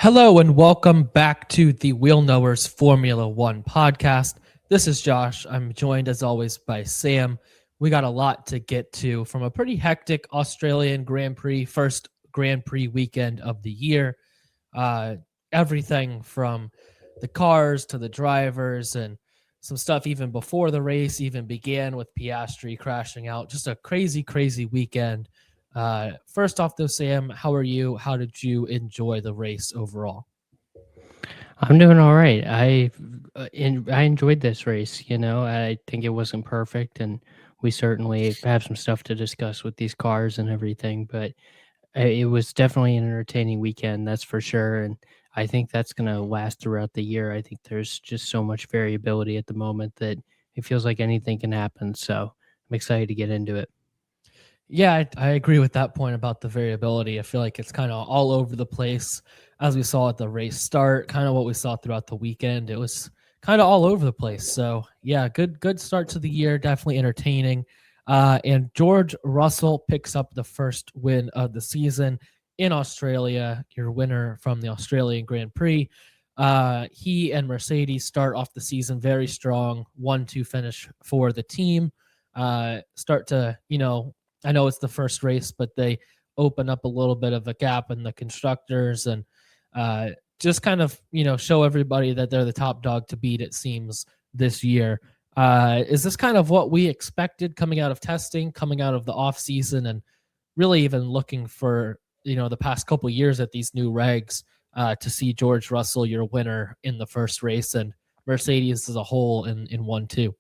Hello and welcome back to the Wheel Knowers Formula One podcast. This is Josh. I'm joined as always by Sam. We got a lot to get to from a pretty hectic Australian Grand Prix, first Grand Prix weekend of the year. Uh, Everything from the cars to the drivers and some stuff even before the race even began with Piastri crashing out. Just a crazy, crazy weekend. First off, though, Sam, how are you? How did you enjoy the race overall? I'm doing all right. I enjoyed this race. I think it wasn't perfect, and we certainly have some stuff to discuss with these cars and everything. But it was definitely an entertaining weekend, that's for sure. And I think that's going to last throughout the year. I think there's just so much variability at the moment that it feels like anything can happen. So I'm excited to get into it. Yeah, I agree with that point about the variability. I feel like it's kind of all over the place, as we saw at the race start, kind of what we saw throughout the weekend. It was kind of all over the place. So yeah, good start to the year, definitely entertaining. And George Russell picks up the first win of the season in Australia, your winner from the Australian Grand Prix. He and Mercedes start off the season very strong, 1-2 finish for the team. Start to, I know it's the first race, but they open up a little bit of a gap in the constructors and just kind of, show everybody that they're the top dog to beat, it seems, this year. Is this kind of what we expected coming out of testing, coming out of the off season, and really even looking for, the past couple of years at these new regs to see George Russell, your winner in the first race, and Mercedes as a whole in 1-2?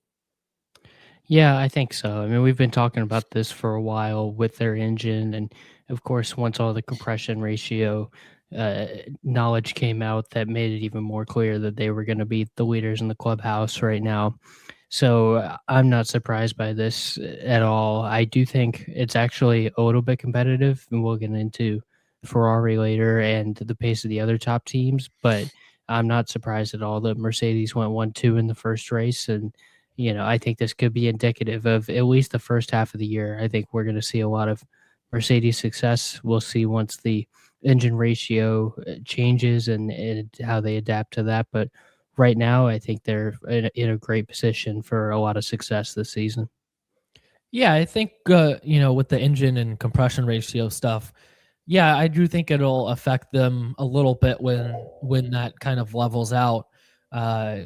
Yeah, I think so. I mean, we've been talking about this for a while with their engine. And of course, once all the compression ratio uh, knowledge came out, that made it even more clear that they were going to be the leaders in the clubhouse right now. So I'm not surprised by this at all. I do think it's actually a little bit competitive, and we'll get into Ferrari later and the pace of the other top teams. But I'm not surprised at all that Mercedes went 1-2 in the first race. And I think this could be indicative of at least the first half of the year. I think we're going to see a lot of Mercedes success. We'll see once the engine ratio changes and how they adapt to that. But right now, I think they're in a great position for a lot of success this season. Yeah, I think with the engine and compression ratio stuff, yeah, I do think it'll affect them a little bit when that kind of levels out. Uh,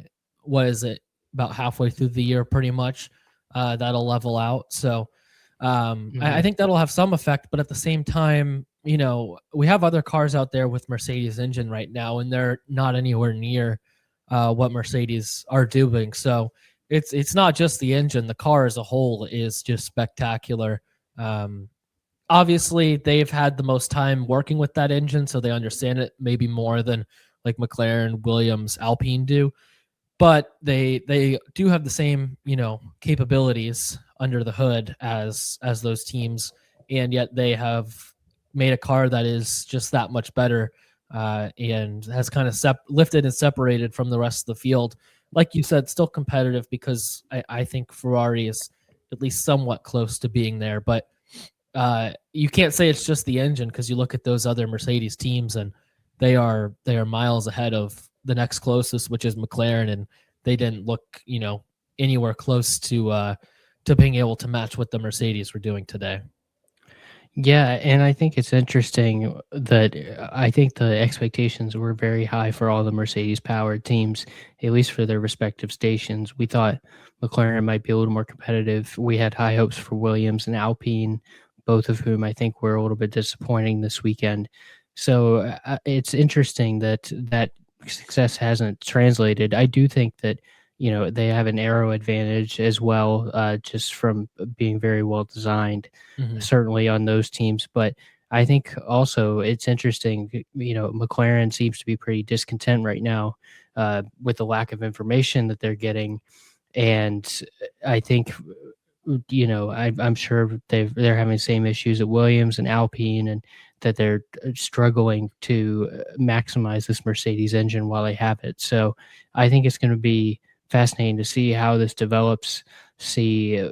what is it? About halfway through the year, pretty much. That'll level out. So I Mhm. think that'll have some effect, but at the same time, we have other cars out there with Mercedes engine right now, and they're not anywhere near what Mercedes are doing. So it's not just the engine; the car as a whole is just spectacular. Um, Obviously, they've had the most time working with that engine, so they understand it maybe more than like McLaren, Williams, Alpine do. But they do have the same capabilities under the hood as those teams, and yet they have made a car that is just that much better, and has kind of lifted and separated from the rest of the field. Like you said, still competitive because I think Ferrari is at least somewhat close to being there, but you can't say it's just the engine because you look at those other Mercedes teams and they are miles ahead of the next closest, which is McLaren, and they didn't look anywhere close to being able to match what the Mercedes were doing today. Yeah, and I think it's interesting that I think the expectations were very high for all the Mercedes powered teams, at least for their respective stations. We thought McLaren might be a little more competitive. We had high hopes for Williams and Alpine, both of whom I think were a little bit disappointing this weekend. So it's interesting that that success hasn't translated. I do think that they have an aero advantage as well, just from being very well designed, Mm-hmm. certainly on those teams. But I think also it's interesting, McLaren seems to be pretty discontent right now with the lack of information that they're getting. And I think, I'm sure they're having the same issues at Williams and Alpine, and that they're struggling to maximize this Mercedes engine while they have it. So I think it's going to be fascinating to see how this develops, see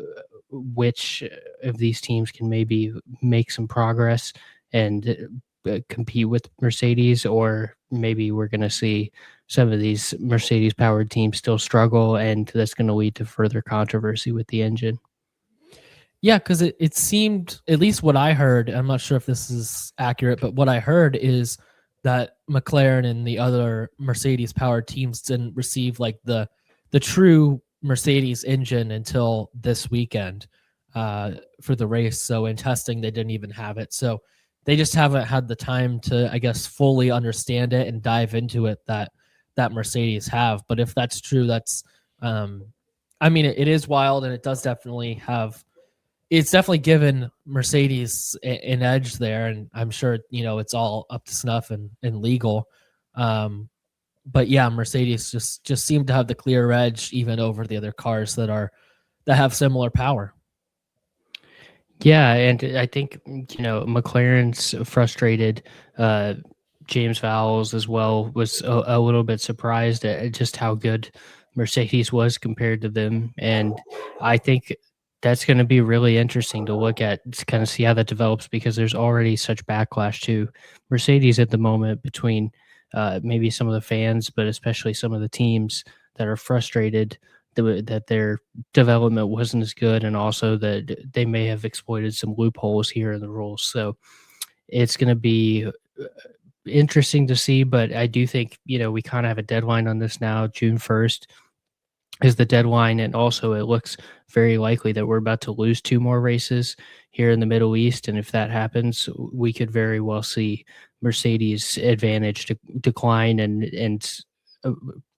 which of these teams can maybe make some progress and compete with Mercedes, or maybe we're going to see some of these Mercedes powered teams still struggle, and that's going to lead to further controversy with the engine. Yeah, because it seemed, at least what I heard, I'm not sure if this is accurate, but what I heard is that McLaren and the other Mercedes powered teams didn't receive like the true Mercedes engine until this weekend for the race. So in testing, they didn't even have it. So they just haven't had the time to, I guess, fully understand it and dive into it that Mercedes have. But if that's true, that's I mean, it is wild, and it does definitely have. It's definitely given Mercedes an edge there, and I'm sure it's all up to snuff and legal. But yeah, Mercedes just seemed to have the clear edge even over the other cars that have similar power. Yeah, and I think McLaren's frustrated. James Vowles as well was a little bit surprised at just how good Mercedes was compared to them, and I think that's going to be really interesting to look at, to kind of see how that develops, because there's already such backlash to Mercedes at the moment between maybe some of the fans, but especially some of the teams that are frustrated that their development wasn't as good, and also that they may have exploited some loopholes here in the rules. So it's going to be interesting to see, but I do think we kind of have a deadline on this now. June 1st is the deadline, and also it looks very likely that we're about to lose 2 more races here in the Middle East, and if that happens, we could very well see Mercedes' advantage to decline and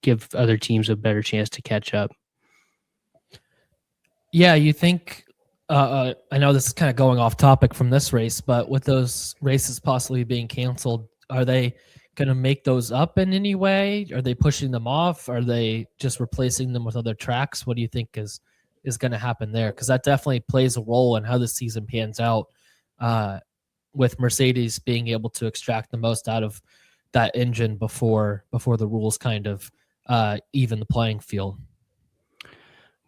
give other teams a better chance to catch up. Yeah, you think? I know this is kind of going off topic from this race, but with those races possibly being canceled, are they going to make those up in any way? Are they pushing them off? Are they just replacing them with other tracks? What do you think is going to happen there? Because that definitely plays a role in how the season pans out, with Mercedes being able to extract the most out of that engine before the rules kind of even the playing field.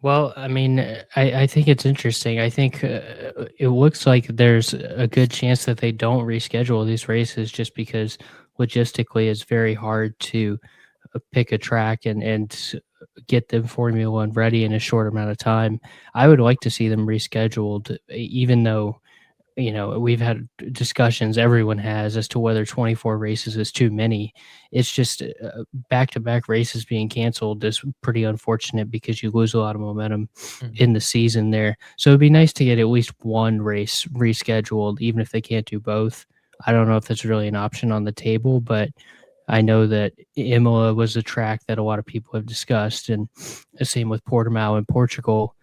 Well, I mean, I think it's interesting. I think it looks like there's a good chance that they don't reschedule these races, just because logistically it's very hard to pick a track and get the Formula One ready in a short amount of time. I would like to see them rescheduled, even though we've had discussions, everyone has, as to whether 24 races is too many. It's just back-to-back races being canceled is pretty unfortunate, because you lose a lot of momentum in the season there. So it'd be nice to get at least one race rescheduled, even if they can't do both. I don't know if that's really an option on the table, but I know that Imola was a track that a lot of people have discussed, and the same with Portimao in Portugal.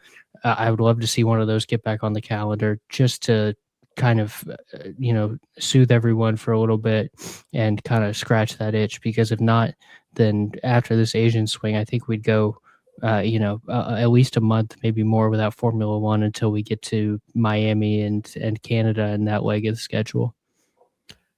I would love to see one of those get back on the calendar, just to kind of soothe everyone for a little bit and kind of scratch that itch, because if not, then after this Asian swing, I think we'd go at least a month, maybe more, without Formula One until we get to Miami and Canada and that leg of the schedule.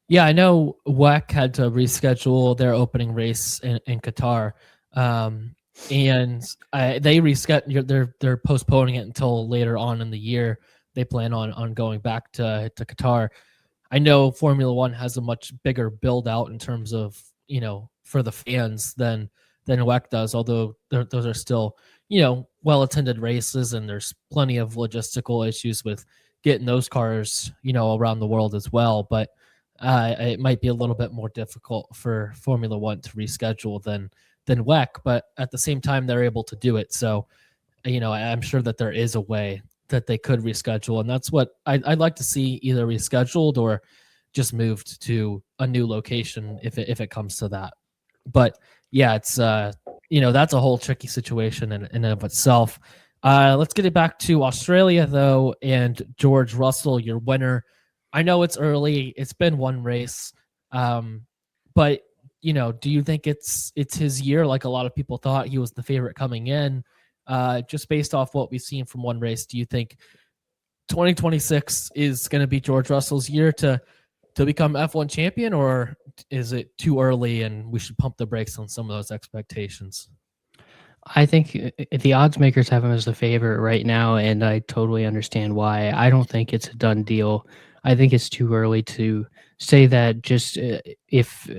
Yeah, I know WEC had to reschedule their opening race in Qatar, and they rescheduled. They're postponing it until later on in the year. They plan on going back to Qatar. I know Formula One has a much bigger build out in terms of for the fans than WEC does. Although those are still well attended races, and there's plenty of logistical issues with getting those cars around the world as well. But it might be a little bit more difficult for Formula One to reschedule than WEC, but at the same time, they're able to do it. So, I'm sure that there is a way that they could reschedule, and that's what I'd like to see, either rescheduled or just moved to a new location if it comes to that. But yeah, it's that's a whole tricky situation in and of itself. Let's get it back to Australia though, and George Russell, your winner. I know it's early. It's been one race. But, do you think it's his year? Like a lot of people thought he was the favorite coming in. Just based off what we've seen from one race, do you think 2026 is going to be George Russell's year to become F1 champion, or is it too early and we should pump the brakes on some of those expectations? I think the odds makers have him as the favorite right now, and I totally understand why. I don't think it's a done deal. I think it's too early to say that. Just if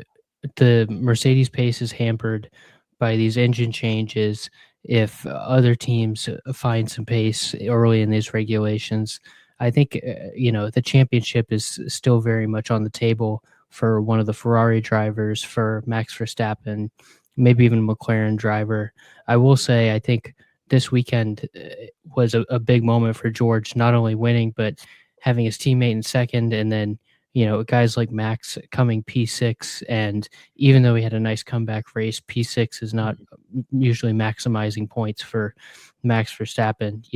the Mercedes pace is hampered by these engine changes. If other teams find some pace early in these regulations, I think the championship is still very much on the table for one of the Ferrari drivers, for Max Verstappen, maybe even a McLaren driver. I will say I think this weekend was a big moment for George, not only winning but having his teammate in second, and then guys like Max coming P6. And even though he had a nice comeback race, P6 is not usually maximizing points for Max Verstappen,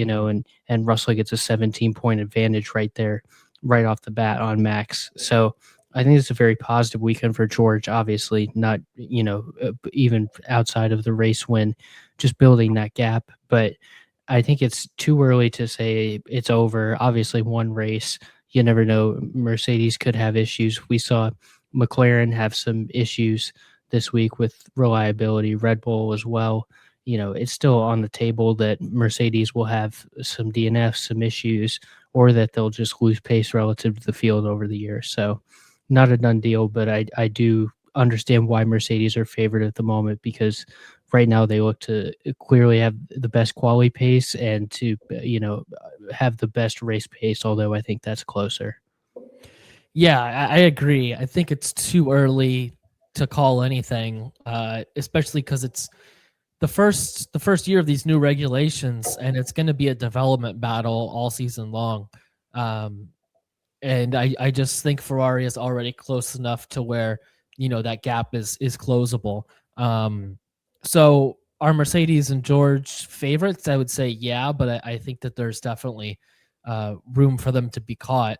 and Russell gets a 17-point advantage right there, right off the bat on Max. So I think it's a very positive weekend for George, obviously not, even outside of the race win, just building that gap. But I think it's too early to say it's over. Obviously, one race, you never know. Mercedes could have issues. We saw McLaren have some issues this week with reliability, Red Bull as well. It's still on the table that Mercedes will have some DNFs, some issues, or that they'll just lose pace relative to the field over the year. So not a done deal, but I do understand why Mercedes are favored at the moment, because right now they look to clearly have the best quality pace and to have the best race pace, although I think that's closer. Yeah, I agree. I think it's too early to call anything, especially because it's the first year of these new regulations, and it's going to be a development battle all season long. And I just think Ferrari is already close enough to where that gap is closable. So are Mercedes and George favorites? I would say yeah, but I think that there's definitely room for them to be caught.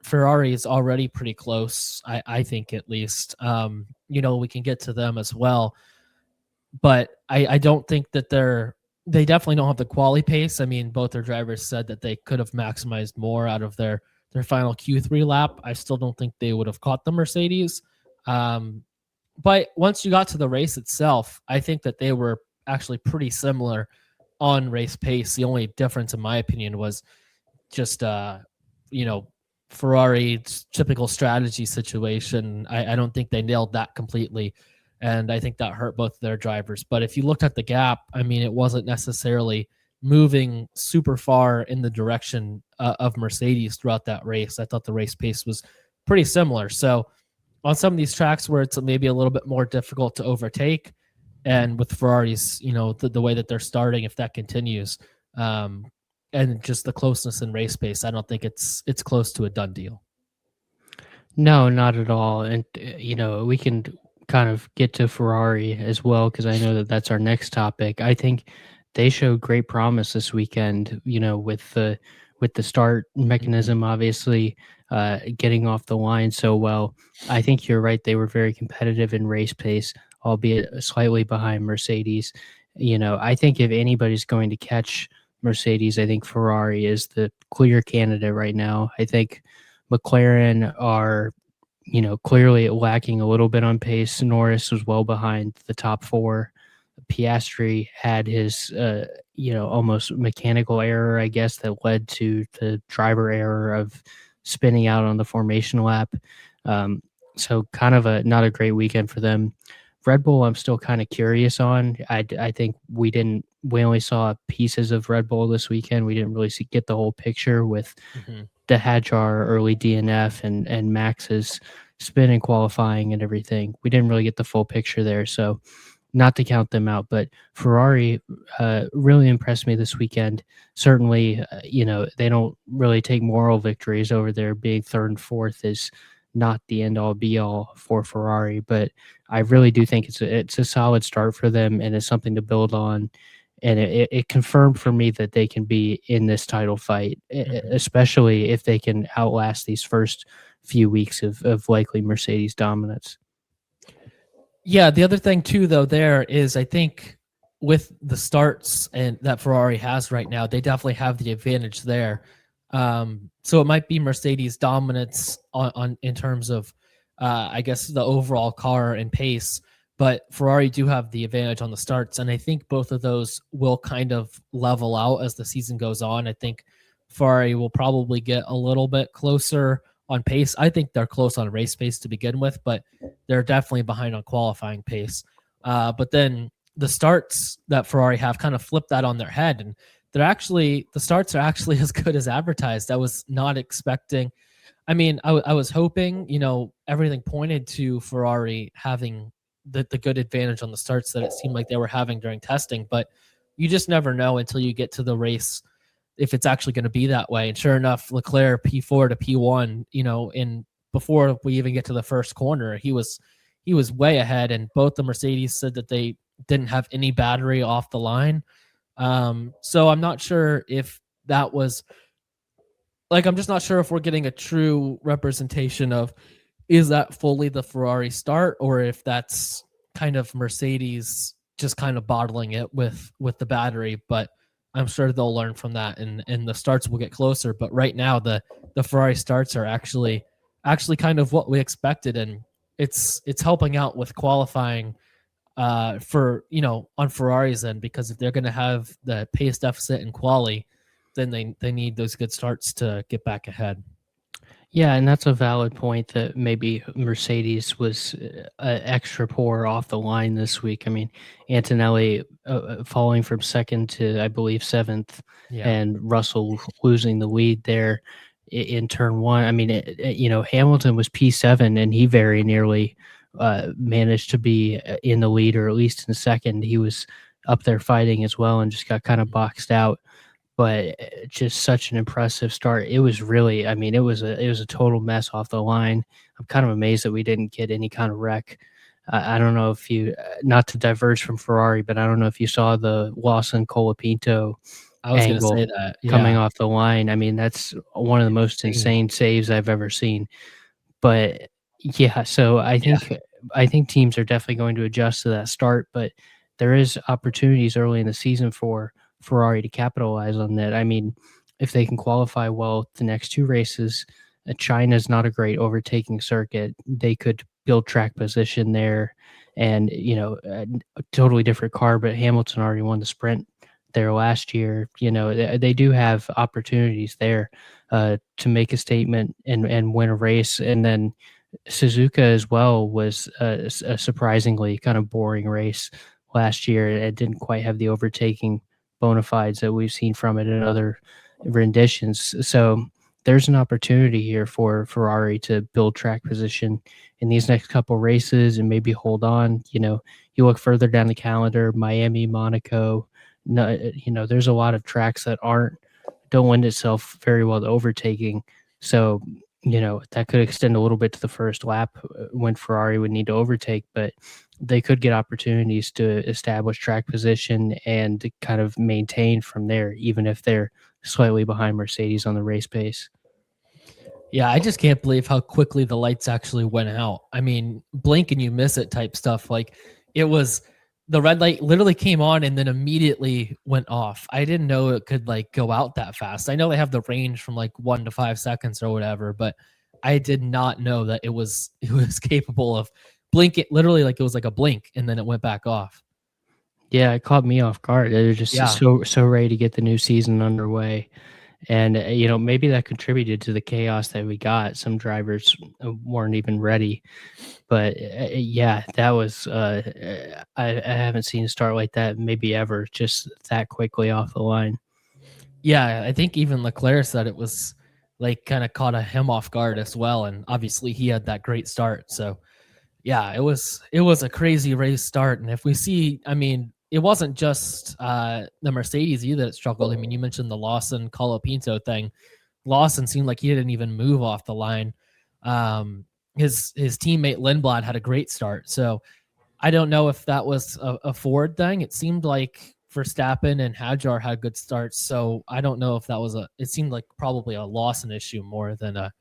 Ferrari is already pretty close, I think, at least. We can get to them as well, but I don't think that they definitely don't have the quali pace. I mean, both their drivers said that they could have maximized more out of their final Q3 lap. I still don't think they would have caught the Mercedes. But once you got to the race itself, I think that they were actually pretty similar on race pace. The only difference, in my opinion, was just, Ferrari's typical strategy situation. I don't think they nailed that completely, and I think that hurt both their drivers. But if you looked at the gap, I mean, it wasn't necessarily moving super far in the direction of Mercedes throughout that race. I thought the race pace was pretty similar. So on some of these tracks where it's maybe a little bit more difficult to overtake, and with Ferraris, the way that they're starting, if that continues, and just the closeness in race pace, I don't think it's close to a done deal. No, not at all. And, we can kind of get to Ferrari as well, because I know that that's our next topic. I think they showed great promise this weekend, with the start mechanism, obviously, getting off the line so well. I think you're right. They were very competitive in race pace, albeit slightly behind Mercedes. I think if anybody's going to catch Mercedes, I think Ferrari is the clear candidate right now. I think McLaren are, clearly lacking a little bit on pace. Norris was well behind the top four. Piastri had his, almost mechanical error, I guess, that led to the driver error of spinning out on the formation lap. So kind of not a great weekend for them. Red Bull, I'm still kind of curious on. I think we only saw pieces of Red Bull this weekend. We didn't really get the whole picture with the Hadjar early DNF and Max's spin in qualifying and everything. We didn't really get the full picture there. So not to count them out, but Ferrari really impressed me this weekend. Certainly, they don't really take moral victories over there. Being third and fourth is not the end all be all for Ferrari, but I really do think it's a solid start for them, and it's something to build on. And it confirmed for me that they can be in this title fight, especially if they can outlast these first few weeks of likely Mercedes dominance. Yeah, the other thing too, though, there is, I think with the starts and that Ferrari has right now, they definitely have the advantage there. So it might be Mercedes dominance on in terms of, I guess, the overall car and pace, but Ferrari do have the advantage on the starts, and I think both of those will kind of level out as the season goes on. I think Ferrari will probably get a little bit closer on pace. I think they're close on race pace to begin with, but they're definitely behind on qualifying pace. But then the starts that Ferrari have kind of flipped that on their head, and the starts are actually as good as advertised. I was not expecting. I mean, I was hoping, everything pointed to Ferrari having the good advantage on the starts that it seemed like they were having during testing, but you just never know until you get to the race if it's actually going to be that way. And sure enough, Leclerc P4 to P1, in before we even get to the first corner, he was way ahead, and both the Mercedes said that they didn't have any battery off the line. So I'm not sure if that was I'm just not sure if we're getting a true representation of, is that fully the Ferrari start, or if that's kind of Mercedes just kind of bottling it with the battery. But I'm sure they'll learn from that, and the starts will get closer. But right now, the Ferrari starts are actually kind of what we expected, and it's helping out with qualifying for on Ferrari's end, because if they're going to have the pace deficit in quali, then they need those good starts to get back ahead. Yeah, and that's a valid point that maybe Mercedes was extra poor off the line this week. I mean, Antonelli falling from second to, I believe, seventh, and Russell losing the lead there in turn one. I mean, Hamilton was P7, and he very nearly managed to be in the lead, or at least in second. He was up there fighting as well and just got kind of boxed out. But just such an impressive start. It was really, I mean, it was a total mess off the line. I'm kind of amazed that we didn't get any kind of wreck. I don't know if you, not to diverge from Ferrari, but I don't know if you saw the Lawson Colapinto angle coming off the line. I mean, that's one of the most insane saves I've ever seen. But yeah, so I think teams are definitely going to adjust to that start, but there is opportunities early in the season for Ferrari to capitalize on that. I mean, if they can qualify well the next two races, China's not a great overtaking circuit. They could build track position there, and a totally different car, but Hamilton already won the sprint there last year. They do have opportunities there to make a statement and win a race. And then Suzuka as well was a surprisingly kind of boring race last year. It didn't quite have the overtaking bona fides that we've seen from it in other renditions. So there's an opportunity here for Ferrari to build track position in these next couple races and maybe hold on. You look further down the calendar, Miami, Monaco, there's a lot of tracks that don't lend itself very well to overtaking. So, that could extend a little bit to the first lap when Ferrari would need to overtake, but they could get opportunities to establish track position and to kind of maintain from there, even if they're slightly behind Mercedes on the race pace. Yeah, I just can't believe how quickly the lights actually went out. I mean, blink and you miss it type stuff. It was, the red light literally came on and then immediately went off. I didn't know it could go out that fast. I know they have the range from 1 to 5 seconds or whatever, but I did not know that it was capable of blinking. Literally, it was like a blink and then it went back off. Yeah, it caught me off guard. They were just so ready to get the new season underway. And, maybe that contributed to the chaos that we got. Some drivers weren't even ready. But, that was I haven't seen a start like that maybe ever, just that quickly off the line. Yeah, I think even Leclerc said it was kind of caught him off guard as well. And obviously he had that great start. So, yeah, it was a crazy race start. And if we see, I mean, it wasn't just the Mercedes either that struggled. I mean, you mentioned the Lawson Colapinto thing. Lawson seemed like he didn't even move off the line. His teammate Lindblad had a great start. So I don't know if that was a Ford thing. It seemed like Verstappen and Hadjar had good starts. So I don't know if that was it seemed like probably a Lawson issue more than a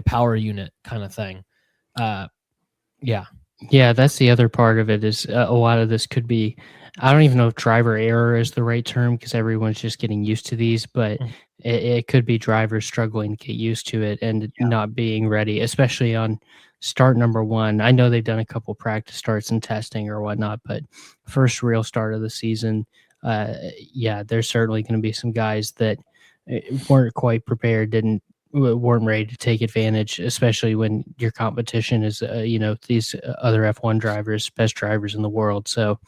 power unit kind of thing. Yeah, that's the other part of it is a lot of this could be, I don't even know if driver error is the right term because everyone's just getting used to these, but it could be drivers struggling to get used to it and not being ready, especially on start number one. I know they've done a couple practice starts and testing or whatnot, but first real start of the season, there's certainly going to be some guys that weren't quite prepared, didn't weren't ready to take advantage, especially when your competition is, these other F1 drivers, best drivers in the world. So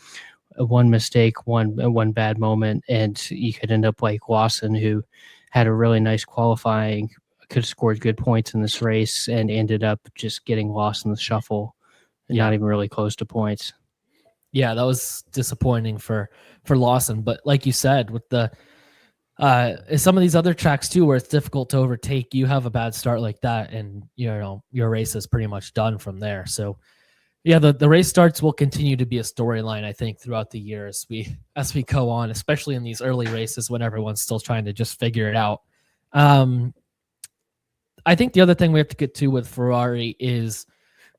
one mistake, one bad moment, and you could end up like Lawson, who had a really nice qualifying, could have scored good points in this race, and ended up just getting lost in the shuffle and not even really close to points. Yeah, that was disappointing for Lawson. But like you said, with the some of these other tracks too, where it's difficult to overtake, you have a bad start like that, and your race is pretty much done from there. So yeah, the race starts will continue to be a storyline, I think, throughout the year as we go on, especially in these early races when everyone's still trying to just figure it out. I think the other thing we have to get to with Ferrari is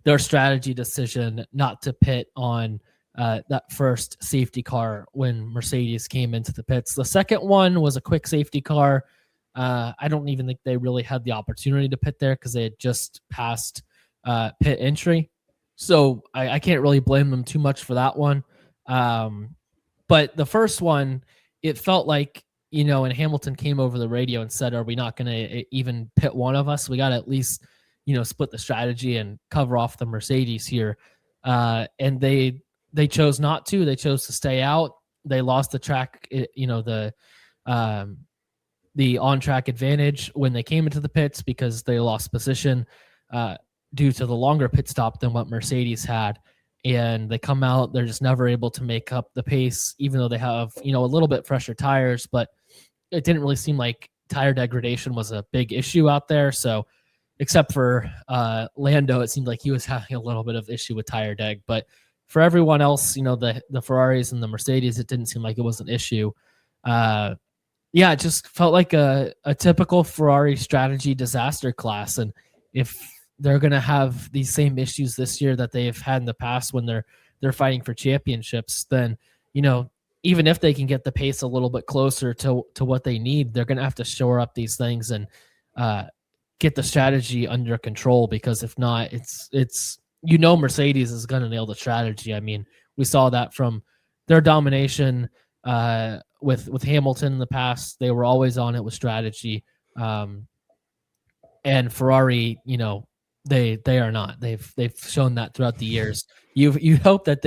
their strategy decision not to pit on that first safety car when Mercedes came into the pits. The second one was a quick safety car. I don't even think they really had the opportunity to pit there because they had just passed pit entry. So I can't really blame them too much for that one. But the first one, it felt like, and Hamilton came over the radio and said, are we not going to even pit one of us? We got to at least, split the strategy and cover off the Mercedes here. And they chose not to. They chose to stay out. They lost the track, the on-track advantage when they came into the pits because they lost position due to the longer pit stop than what Mercedes had. And they come out, they're just never able to make up the pace, even though they have, a little bit fresher tires, but it didn't really seem like tire degradation was a big issue out there. So except for Lando, it seemed like he was having a little bit of issue with tire deg, but for everyone else, the Ferraris and the Mercedes, it didn't seem like it was an issue. It just felt like a typical Ferrari strategy disaster class. And if they're going to have these same issues this year that they've had in the past when they're fighting for championships, then, even if they can get the pace a little bit closer to what they need, they're going to have to shore up these things and get the strategy under control, because if not, it's Mercedes is going to nail the strategy. I mean, we saw that from their domination with Hamilton in the past. They were always on it with strategy. And Ferrari, they are not. They've shown that throughout the years. You hope that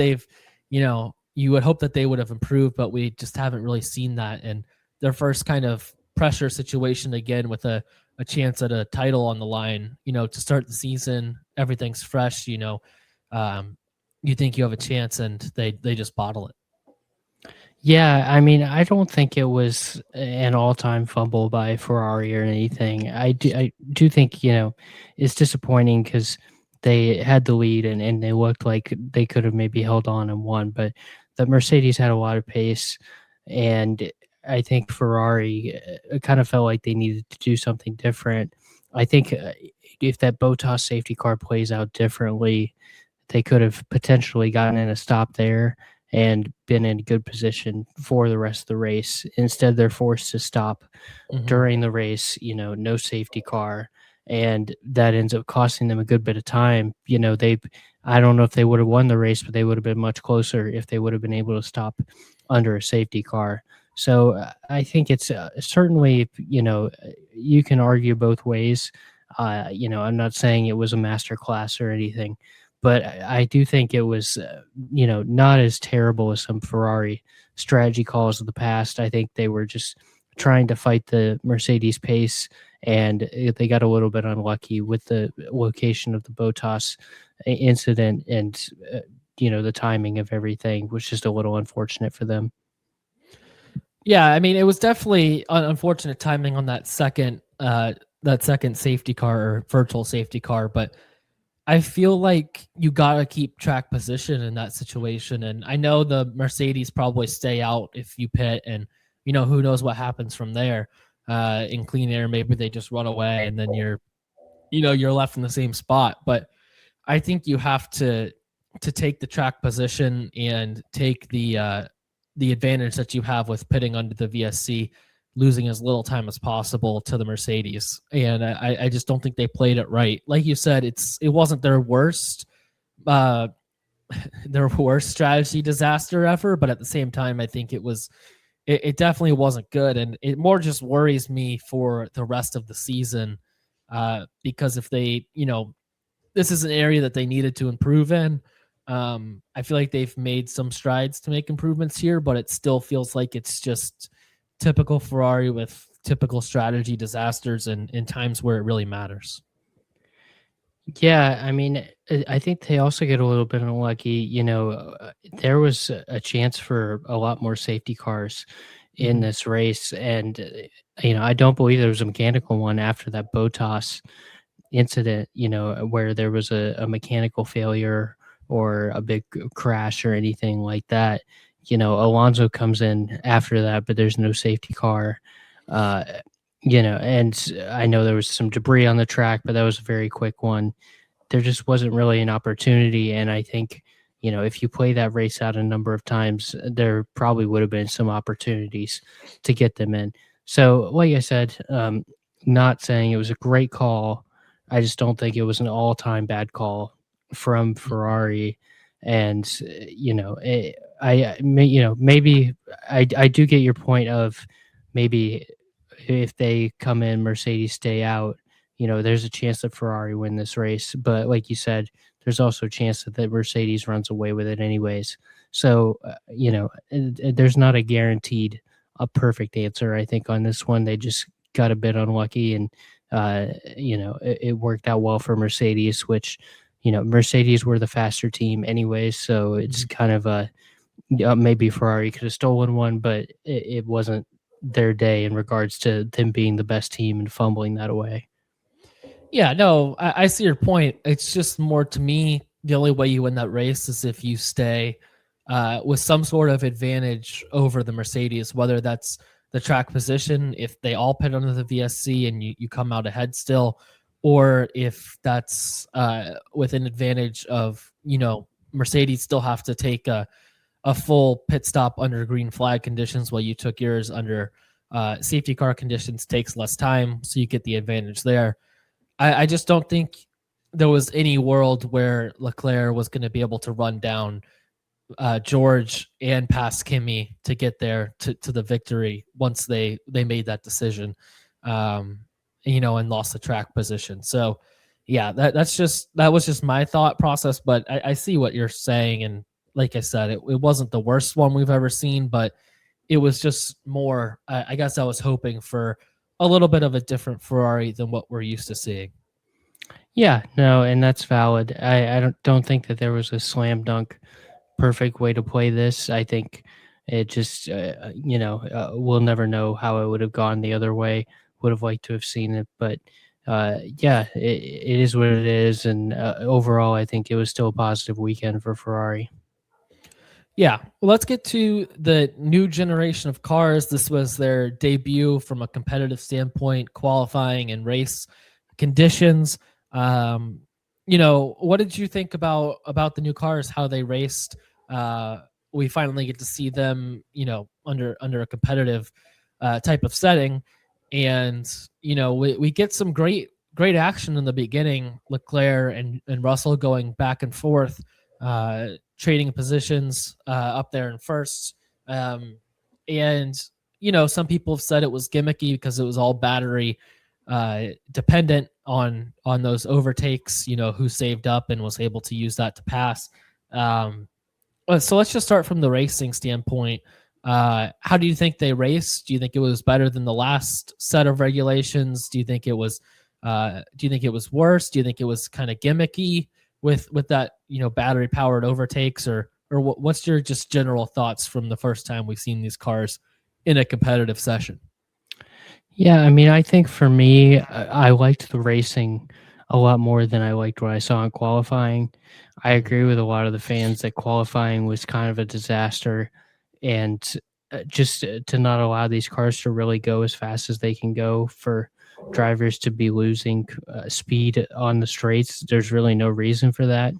you would hope that they would have improved, but we just haven't really seen that. And their first kind of pressure situation again with a chance at a title on the line, to start the season, everything's fresh, you think you have a chance, and they just bottle it. Yeah, I mean, I don't think it was an all-time fumble by Ferrari or anything. I do think, it's disappointing because they had the lead and they looked like they could have maybe held on and won, but the Mercedes had a lot of pace, and I think Ferrari kind of felt like they needed to do something different. I think if that Bottas safety car plays out differently, they could have potentially gotten in a stop there and been in a good position for the rest of the race. Instead, they're forced to stop during the race, no safety car, and that ends up costing them a good bit of time. I don't know if they would have won the race, but they would have been much closer if they would have been able to stop under a safety car. So I think it's certainly, you can argue both ways. I'm not saying it was a masterclass or anything, but I do think it was, not as terrible as some Ferrari strategy calls of the past. I think they were just trying to fight the Mercedes pace, and they got a little bit unlucky with the location of the Bottas incident, and the timing of everything was just a little unfortunate for them. Yeah, I mean, it was definitely unfortunate timing on that second safety car or virtual safety car, but I feel like you got to keep track position in that situation. And I know the Mercedes probably stay out if you pit, and who knows what happens from there. In clean air, maybe they just run away, and then you're left in the same spot. But I think you have to take the track position and take the advantage that you have with pitting under the VSC, losing as little time as possible to the Mercedes. And I just don't think they played it right. Like you said, it wasn't their worst strategy disaster ever, but at the same time, I think it definitely wasn't good. And it more just worries me for the rest of the season because if they, this is an area that they needed to improve in. I feel like they've made some strides to make improvements here, but it still feels like it's just typical Ferrari with typical strategy disasters and in times where it really matters. Yeah, I mean, I think they also get a little bit unlucky. There was a chance for a lot more safety cars in this race, and I don't believe there was a mechanical one after that Bottas incident. Where there was a mechanical failure or a big crash or anything like that. Alonso comes in after that, but there's no safety car. And I know there was some debris on the track, but that was a very quick one. There just wasn't really an opportunity. And I think, if you play that race out a number of times, there probably would have been some opportunities to get them in. So, like I said, not saying it was a great call. I just don't think it was an all-time bad call from Ferrari. And, maybe I do get your point of maybe if they come in, Mercedes stay out, there's a chance that Ferrari win this race. But like you said, there's also a chance that the Mercedes runs away with it anyways. So, there's not a guaranteed a perfect answer. I think on this one, they just got a bit unlucky, and, it worked out well for Mercedes, which, Mercedes were the faster team anyways. So it's kind of maybe Ferrari could have stolen one, but it wasn't their day in regards to them being the best team and fumbling that away. Yeah, no, I see your point. It's just more, to me, the only way you win that race is if you stay with some sort of advantage over the Mercedes, whether that's the track position, if they all pit under the VSC and you come out ahead still, or if that's with an advantage of, Mercedes still have to take a full pit stop under green flag conditions while you took yours under safety car conditions, takes less time, so you get the advantage there. I just don't think there was any world where Leclerc was going to be able to run down George and pass Kimi to get there to the victory once they made that decision, and lost the track position. So, yeah, that was just my thought process. But I see what you're saying, and like I said, it wasn't the worst one we've ever seen, but it was just more. I guess I was hoping for a little bit of a different Ferrari than what we're used to seeing. Yeah, no, and that's valid. I don't think that there was a slam dunk perfect way to play this. I think it just, we'll never know how it would have gone the other way. Would have liked to have seen it, but yeah, it is what it is. And overall, I think it was still a positive weekend for Ferrari. Yeah, well, let's get to the new generation of cars. This was their debut from a competitive standpoint, qualifying and race conditions. What did you think about the new cars, how they raced? We finally get to see them, under a competitive type of setting. And, we get some great action in the beginning, Leclerc and Russell going back and forth, trading positions up there in first. And, some people have said it was gimmicky because it was all battery dependent on those overtakes, who saved up and was able to use that to pass. So let's just start from the racing standpoint. How do you think they raced? Do you think it was better than the last set of regulations? Do you think it was worse? Do you think it was kind of gimmicky with that, battery powered overtakes, or what's your just general thoughts from the first time we've seen these cars in a competitive session? Yeah, I mean, I think for me, I liked the racing a lot more than I liked what I saw in qualifying. I agree with a lot of the fans that qualifying was kind of a disaster, and just to not allow these cars to really go as fast as they can go, for drivers to be losing speed on the straights. There's really no reason for that.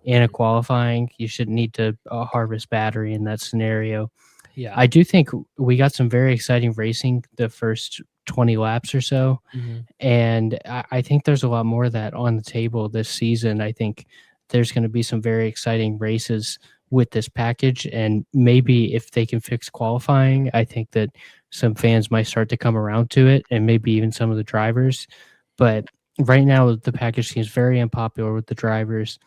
In a qualifying, you should need to harvest battery in that scenario. Yeah, I do think we got some very exciting racing the first 20 laps or so. And I think there's a lot more of that on the table this season. I think there's going to be some very exciting races with this package. And maybe if they can fix qualifying, I think that some fans might start to come around to it, and maybe even some of the drivers. But right now the package seems very unpopular with the drivers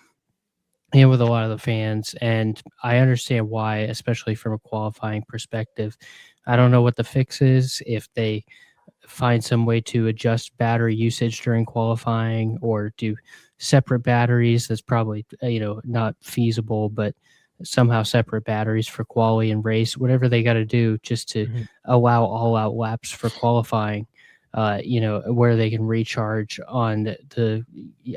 and with a lot of the fans. And I understand why, especially from a qualifying perspective. I don't know what the fix is, if they find some way to adjust battery usage during qualifying or do separate batteries. That's probably not feasible, but somehow separate batteries for quali and race, whatever they got to do just to Mhm. allow all out laps for qualifying. Where they can recharge on the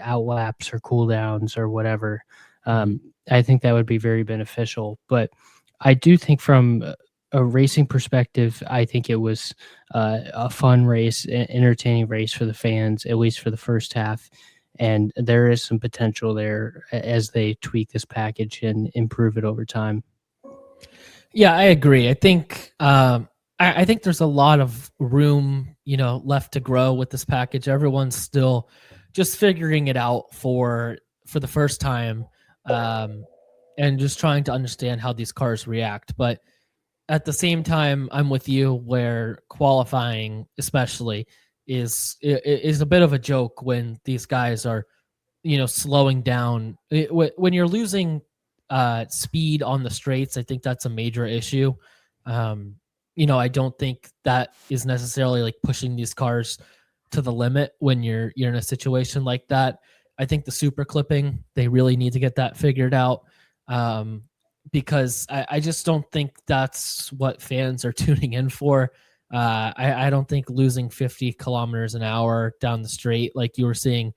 out laps or cooldowns or whatever. Mhm. I think that would be very beneficial. But I do think from a racing perspective, I think it was a fun race, an entertaining race for the fans, at least for the first half. And there is some potential there as they tweak this package and improve it over time. Yeah, I agree. I think there's a lot of room, left to grow with this package. Everyone's still just figuring it out for the first time, um, and just trying to understand how these cars react. But at the same time, I'm with you where qualifying, especially, is a bit of a joke when these guys are slowing down. When you're losing speed on the straights, I think that's a major issue. Um, I don't think that is necessarily like pushing these cars to the limit when you're in a situation like that. I think the super clipping, they really need to get that figured out. Um, because I just don't think that's what fans are tuning in for. I don't think losing 50 kilometers an hour down the straight, like you were seeing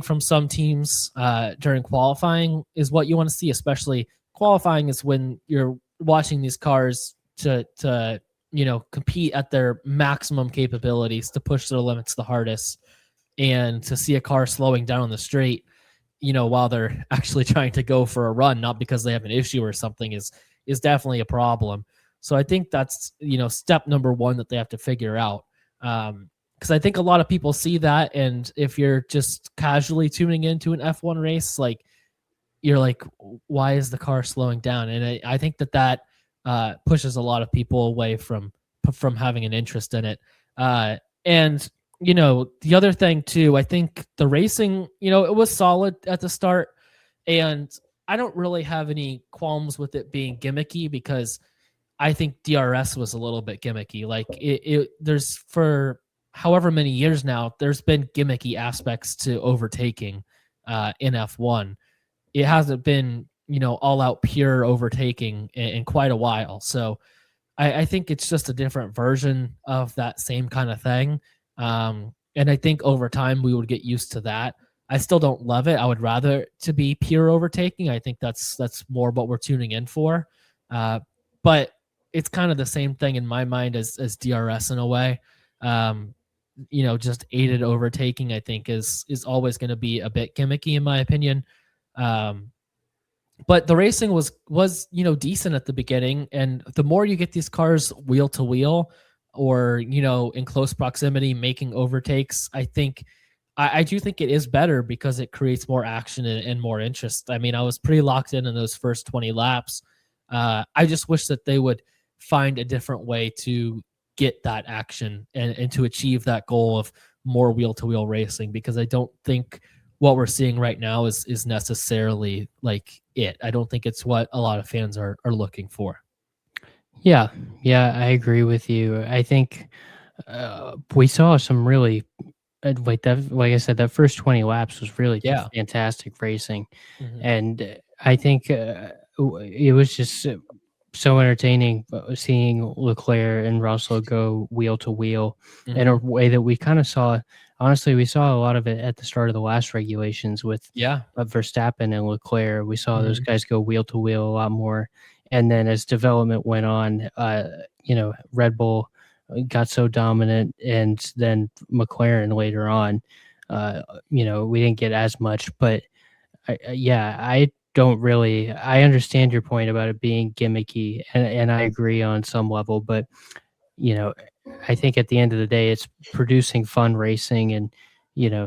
from some teams during qualifying, is what you want to see. Especially qualifying is when you're watching these cars to compete at their maximum capabilities, to push their limits the hardest, and to see a car slowing down on the straight, while they're actually trying to go for a run, not because they have an issue or something, is definitely a problem. So I think that's step number one that they have to figure out. Because I think a lot of people see that, and if you're just casually tuning into an F1 race, like you're like, why is the car slowing down? And I think that pushes a lot of people away from having an interest in it. And the other thing too, I think the racing, it was solid at the start, and I don't really have any qualms with it being gimmicky, because I think DRS was a little bit gimmicky. Like there's, for however many years now, there's been gimmicky aspects to overtaking in F1. It hasn't been, all out pure overtaking in quite a while. So I think it's just a different version of that same kind of thing. And I think over time we would get used to that. I still don't love it. I would rather it to be pure overtaking. I think that's more what we're tuning in for. But it's kind of the same thing in my mind as DRS in a way. Um, just aided overtaking, I think, is always going to be a bit gimmicky in my opinion. Um, but the racing was decent at the beginning, and the more you get these cars wheel to wheel, or in close proximity making overtakes, I do think it is better, because it creates more action and more interest. I mean, I was pretty locked in those first 20 laps. I just wish that they would find a different way to get that action, and to achieve that goal of more wheel to wheel racing, because I don't think what we're seeing right now is necessarily like it. I don't think it's what a lot of fans are looking for. Yeah, yeah, I agree with you. I think we saw some really like that. Like I said, that first 20 laps was really Yeah. fantastic racing, Hmm. and I think it was just so entertaining seeing Leclerc and Russell go wheel to wheel in a Hmm. way that we kind of saw. Honestly, we saw a lot of it at the start of the last regulations with Yeah. Verstappen and Leclerc. We saw those Hmm. guys go wheel to wheel a lot more. And then as development went on, Red Bull got so dominant, and then McLaren later on, we didn't get as much. But yeah, I don't really. I understand your point about it being gimmicky, and I agree on some level. But you know, I think at the end of the day, it's producing fun racing, and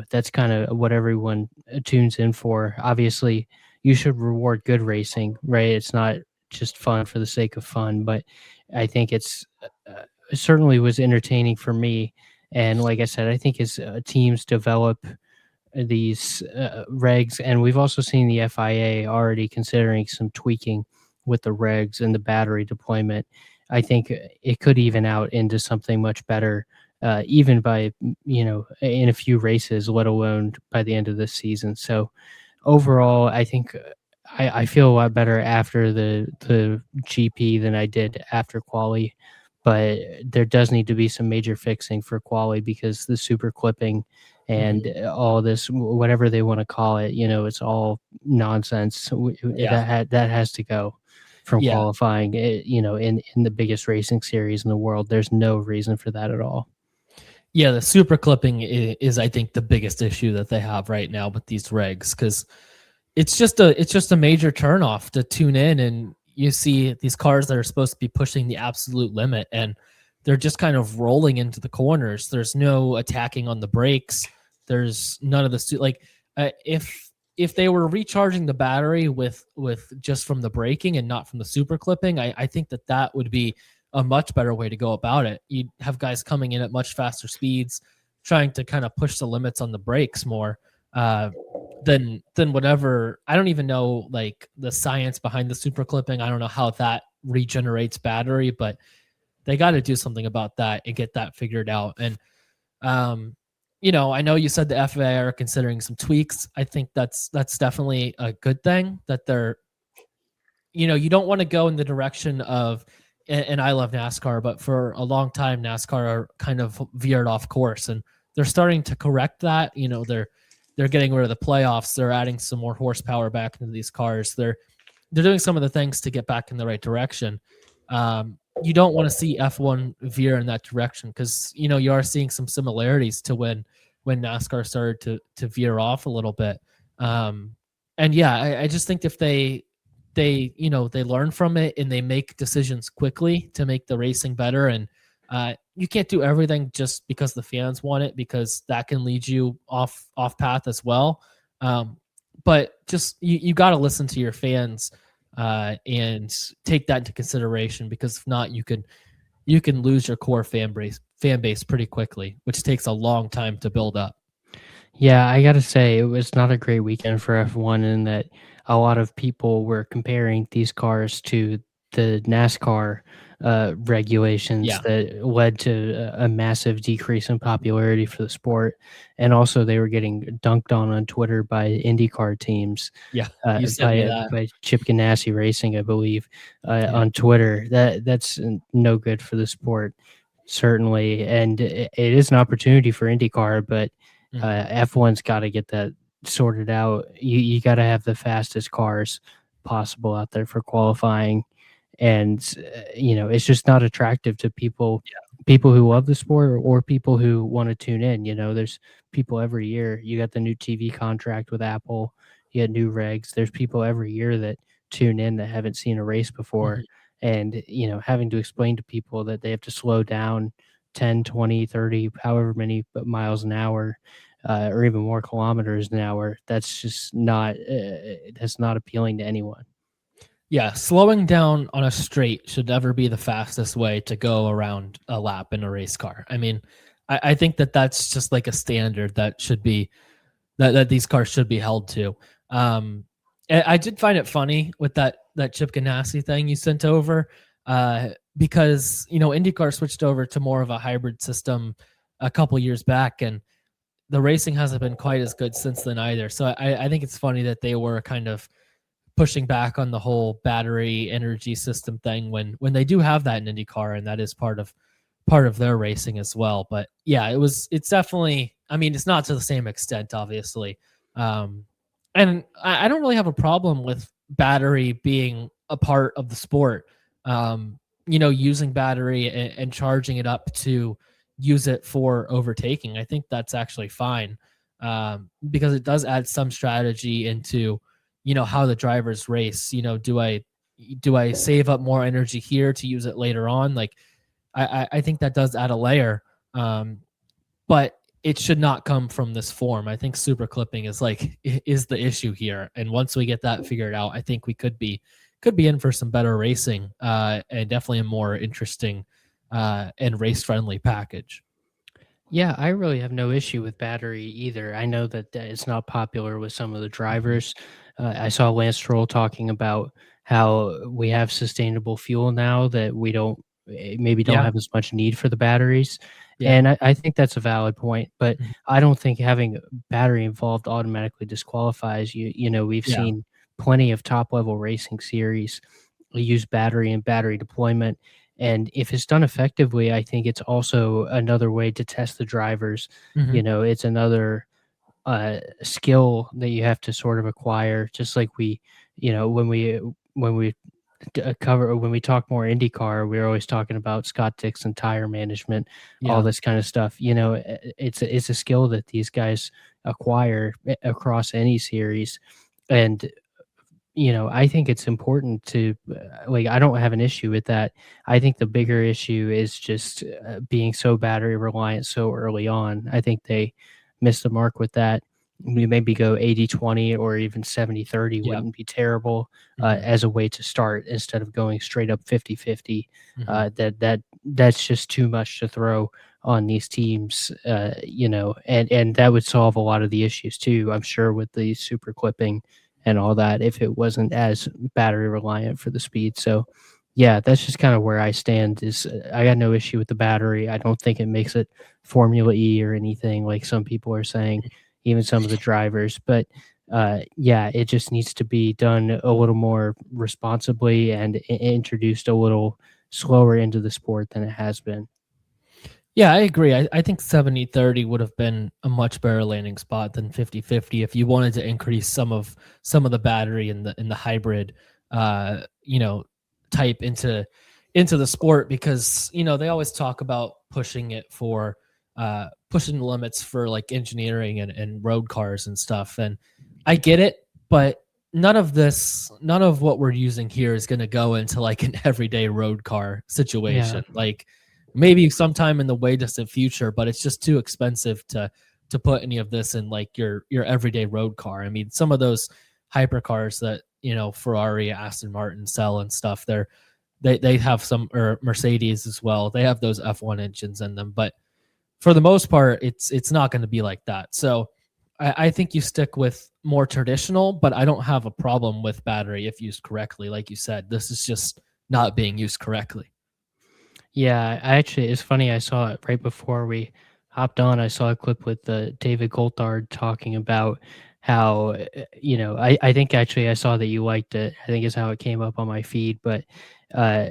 that's kind of what everyone tunes in for. Obviously, you should reward good racing, right? It's not just fun for the sake of fun, but I think it certainly was entertaining for me, And like I said, I think as teams develop these regs, and we've also seen the FIA already considering some tweaking with the regs and the battery deployment. I think it could even out into something much better, even by in a few races, let alone by the end of this season. So overall, I think I feel a lot better after the GP than I did after quali. But there does need to be some major fixing for quali because the super clipping and all this, whatever they want to call it, it's all nonsense. That has to go from Yeah. qualifying. In the biggest racing series in the world, there's no reason for that at all. Yeah, the super clipping is I think the biggest issue that they have right now with these regs, because it's just a major turnoff to tune in and you see these cars that are supposed to be pushing the absolute limit and they're just kind of rolling into the corners. There's no attacking on the brakes. There's none of the if they were recharging the battery with just from the braking and not from the super clipping, I think that would be a much better way to go about it. You'd have guys coming in at much faster speeds, trying to kind of push the limits on the brakes more than whatever. I don't even know like the science behind the super clipping. I don't know how that regenerates battery, but they got to do something about that and get that figured out. And I know you said the FIA are considering some tweaks. I think that's definitely a good thing that they're, you don't want to go in the direction of, and I love NASCAR, but for a long time, NASCAR are kind of veered off course and they're starting to correct that. They're getting rid of the playoffs. They're adding some more horsepower back into these cars. They're doing some of the things to get back in the right direction. You don't want to see F1 veer in that direction because, you are seeing some similarities to when NASCAR started to veer off a little bit. And yeah, I just think if they learn from it and they make decisions quickly to make the racing better. And you can't do everything just because the fans want it, because that can lead you off path as well. But just you got to listen to your fans and take that into consideration, because if not, you can lose your core fan base pretty quickly, which takes a long time to build up. Yeah, I got to say, it was not a great weekend for F1 in that a lot of people were comparing these cars to the NASCAR regulations that led to a massive decrease in popularity for the sport. And also they were getting dunked on Twitter by IndyCar teams. Yeah, you sent me that. By Chip Ganassi Racing, I believe, on Twitter. That's no good for the sport, certainly. And it is an opportunity for IndyCar, but F1's got to get that sorted out. You got to have the fastest cars possible out there for qualifying, and it's just not attractive to people who love the sport or people who want to tune in. There's people every year. You got the new TV contract with Apple, you got new regs. There's people every year that tune in that haven't seen a race before, and having to explain to people that they have to slow down 10, 20, 30, however many miles an hour, or even more kilometers an hour. That's just not that's not appealing to anyone. Yeah, slowing down on a straight should never be the fastest way to go around a lap in a race car. I mean, I think that's just like a standard that should be that these cars should be held to. I did find it funny with that Chip Ganassi thing you sent over, because IndyCar switched over to more of a hybrid system a couple years back, and the racing hasn't been quite as good since then either. So I think it's funny that they were kind of pushing back on the whole battery energy system thing when they do have that in IndyCar, and that is part of their racing as well. But yeah, it's definitely, I mean, it's not to the same extent, obviously. And I don't really have a problem with battery being a part of the sport. Using battery and charging it up to use it for overtaking. I think that's actually fine, because it does add some strategy into, how the drivers race. Do I save up more energy here to use it later on? Like, I think that does add a layer, but it should not come from this form. I think super clipping is the issue here. And once we get that figured out, I think we could be in for some better racing, and definitely a more interesting and race friendly package. Yeah, I really have no issue with battery either. I know that it's not popular with some of the Mhm. drivers. I saw Lance Stroll talking about how we have sustainable fuel now that we don't maybe don't Yeah, have as much need for the batteries. yeah, And I think that's a valid point, but mhm, I don't think having battery involved automatically disqualifies you. You know, we've yeah, seen plenty of top level racing series use battery and battery deployment. And if it's done effectively, I think it's also another way to test the drivers. mhm, You know, it's another skill that you have to sort of acquire, just like you know, when we cover when we talk more IndyCar, we're always talking about Scott Dixon tire management, all yeah, this kind of stuff. You know, it's a skill that these guys acquire across any series, and you know, I think it's important to like, I don't have an issue with that. I think the bigger issue is just being so battery reliant so early on. I think they missed the mark with that. We maybe go 80-20 or even 70-30 yeah, wouldn't be terrible mhm, as a way to start instead of going straight up 50-50. mhm. That's just too much to throw on these teams, you know, and that would solve a lot of the issues too, I'm sure, with the super clipping and all that if it wasn't as battery reliant for the speed. So, yeah, that's just kind of where I stand. Is I got no issue with the battery. I don't think it makes it Formula E or anything like some people are saying, even some of the drivers. But yeah, it just needs to be done a little more responsibly and introduced a little slower into the sport than it has been. Yeah, I agree. I think 70-30 would have been a much better landing spot than 50-50 if you wanted to increase some of the battery in the hybrid you know, type into the sport because, you know, they always talk about pushing it for pushing the limits for like engineering and road cars and stuff. And I get it, but none of what we're using here is going to go into like an everyday road car Yeah. situation. Like maybe sometime in the way distant future, but it's just too expensive to put any of this in like your everyday road car. I mean, some of those hypercars that, you know, Ferrari, Aston Martin sell and stuff, they have some, or Mercedes as well. They have those F1 engines in them, but for the most part, it's not going to be like that. So I think you stick with more traditional, but I don't have a problem with battery if used correctly. Like you said, this is just not being used correctly. Yeah, I actually, it's funny. I saw it right before we hopped on. I saw a clip with David Coulthard talking about how, you know, I think actually I saw that you liked it. I think is how it came up on my feed. But uh,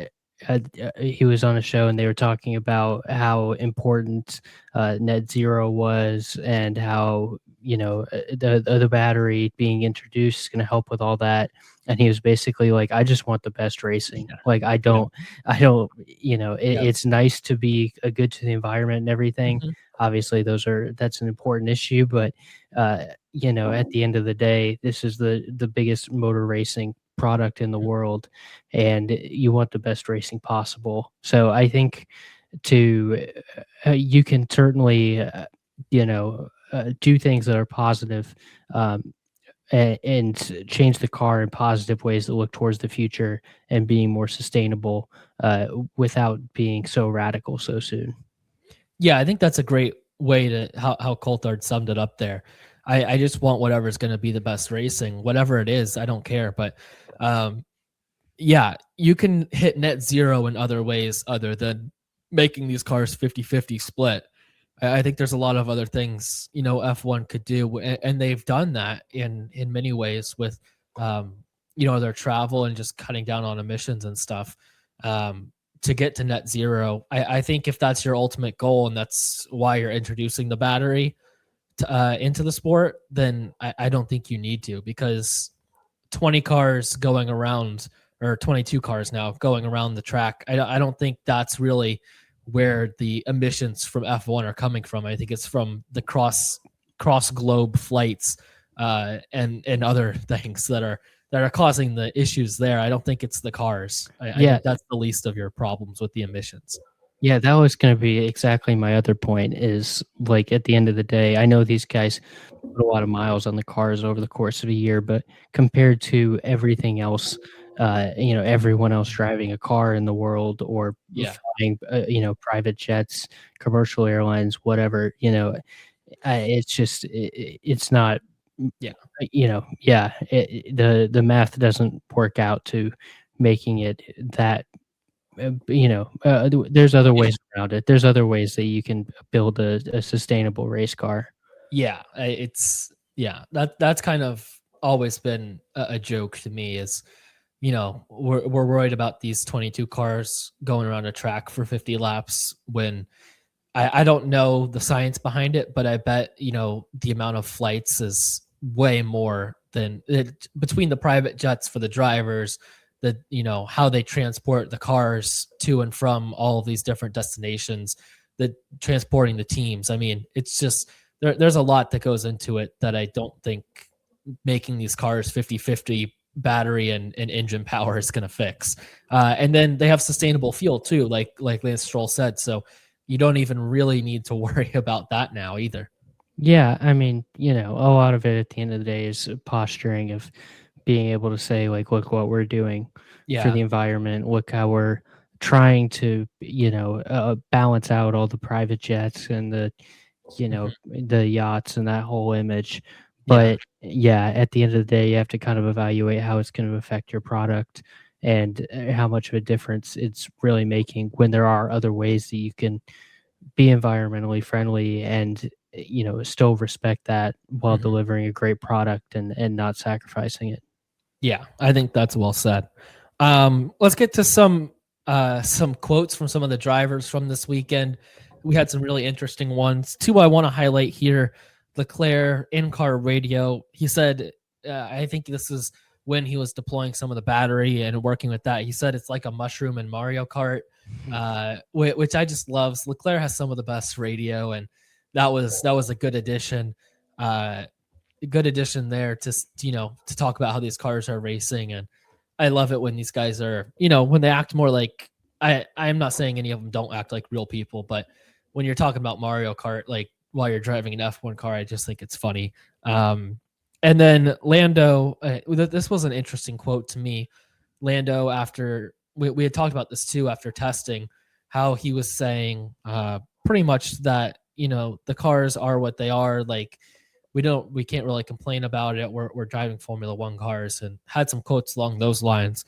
he was on a show and they were talking about how important net zero was and how, you know, the battery being introduced is going to help with all that. And he was basically like, I just want the best racing. Yeah, Like, yeah, I don't, you know, yeah. it's nice to be a good to the environment and everything. Mhm. Obviously, that's an important issue, but you know, at the end of the day, this is the biggest motor racing product in the world, and you want the best racing possible. So I think to you can certainly, you know, do things that are positive. And change the car in positive ways that look towards the future and being more sustainable without being so radical so soon. Yeah, I think that's a great way to how Coulthard summed it up there. I just want whatever's going to be the best racing, whatever it is. I don't care, but um, yeah, you can hit net zero in other ways other than making these cars 50-50 split. I think there's a lot of other things, you know, F1 could do, and they've done that in many ways with, um, you know, their travel and just cutting down on emissions and stuff to get to net zero. I think if that's your ultimate goal and that's why you're introducing the battery into the sport, then I don't think you need to, because 20 cars going around, or 22 cars now going around the track, I don't think that's really where the emissions from F1 are coming from. I think it's from the cross globe flights and other things that are causing the issues there. I don't think it's the cars. I Yeah, think that's the least of your problems with the emissions. yeah, that was going to be exactly my other point. Is like at the end of the day, I know these guys put a lot of miles on the cars over the course of a year, but compared to everything else everyone else driving a car in the world or Yeah. flying, private jets, commercial airlines, whatever. It's just it's not. Yeah. The math doesn't work out to making it that. There's other Yeah. ways around it. There's other ways that you can build a sustainable race car. Yeah, that's kind of always been a joke to me is, we're worried about these 22 cars going around a track for 50 laps when I don't know the science behind it, but I bet, the amount of flights is way more than it between the private jets for the drivers, how they transport the cars to and from all of these different destinations, the transporting the teams. I mean, it's just there's a lot that goes into it that I don't think making these cars 50-50 battery and engine power is going to fix. And then they have sustainable fuel too, like Lance Stroll said. So you don't even really need to worry about that now either. Yeah, I mean, a lot of it at the end of the day is posturing of being able to say, like, look what we're doing for Yeah. the environment. Look how we're trying to, balance out all the private jets and Mhm. the yachts and that whole image. Yeah. But yeah, at the end of the day, you have to kind of evaluate how it's going to affect your product and how much of a difference it's really making when there are other ways that you can be environmentally friendly and still respect that while Mhm. delivering a great product and not sacrificing it. Yeah, I think that's well said. Let's get to some quotes from some of the drivers from this weekend. We had some really interesting ones. Two I want to highlight here. Leclerc in-car radio. He said, I think this is when he was deploying some of the battery and working with that. He said it's like a mushroom in Mario Kart, which I just loves. Leclerc has some of the best radio, and that was a good addition. Good addition there to talk about how these cars are racing. And I love it when these guys are, when they act more like, I'm not saying any of them don't act like real people, but when you're talking about Mario Kart, like while you're driving an F1 car, I just think it's funny. And then Lando, this was an interesting quote to me. Lando, after we had talked about this too, after testing, how he was saying pretty much that, the cars are what they are. Like, we can't really complain about it. We're driving Formula One cars, and had some quotes along those lines.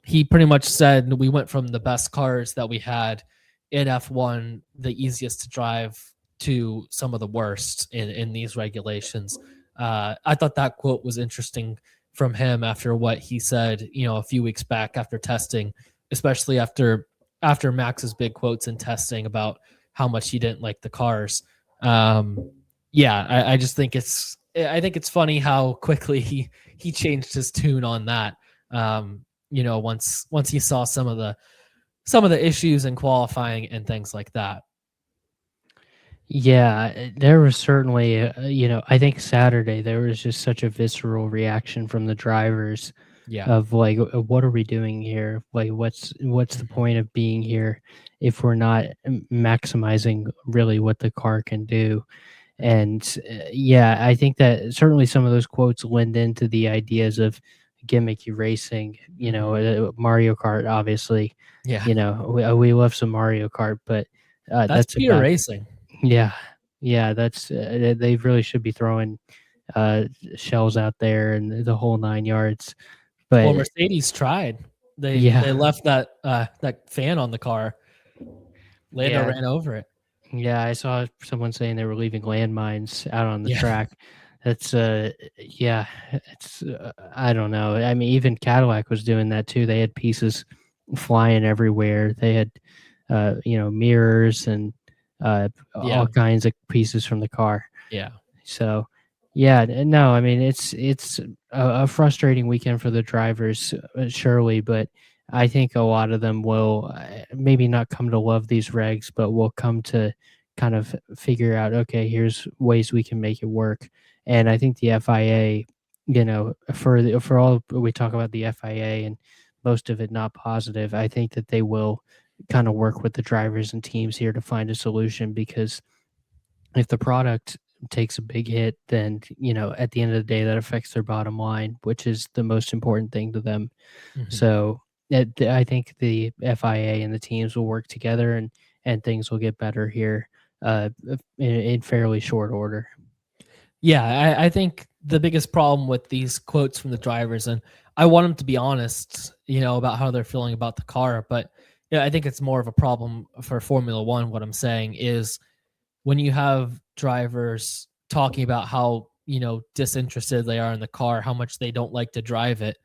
He pretty much said we went from the best cars that we had in F1, the easiest to drive, to some of the worst in these regulations. I thought that quote was interesting from him after what he said, a few weeks back after testing, especially after Max's big quotes in testing about how much he didn't like the cars. Yeah, I just think it's funny how quickly he changed his tune on that. Once he saw some of the issues in qualifying and things like that. Yeah, there was certainly, I think Saturday there was just such a visceral reaction from the drivers Yeah. of like, what are we doing here? Like, what's the Mhm. point of being here if we're not maximizing really what the car can do? And yeah, I think that certainly some of those quotes lend into the ideas of gimmicky racing. Mario Kart, obviously. Yeah. We love some Mario Kart, but That's that's pure about. racing. Yeah, yeah, that's they really should be throwing shells out there and the whole 9 yards. Well, But Mercedes tried. They yeah, left that fan on the car. Lando yeah, ran over it. yeah, I saw someone saying they were leaving landmines out on the Yeah. track. That's yeah, it's I don't know. I mean, even Cadillac was doing that too. They had pieces flying everywhere. They had mirrors and Yeah. all kinds of pieces from the car. Yeah. So, yeah, no, I mean it's a frustrating weekend for the drivers, surely, but I think a lot of them will maybe not come to love these regs, but will come to kind of figure out, okay, here's ways we can make it work. And I think the FIA, for all we talk about the FIA and most of it not positive, I think that they will kind of work with the drivers and teams here to find a solution because if the product takes a big hit, then, at the end of the day, that affects their bottom line, which is the most important thing to them. Mhm. So I think the FIA and the teams will work together, and things will get better here in fairly short order. Yeah, I think the biggest problem with these quotes from the drivers, and I want them to be honest, about how they're feeling about the car, but yeah, I think it's more of a problem for Formula One. What I'm saying is when you have drivers talking about how disinterested they are in the car, how much they don't like to drive it,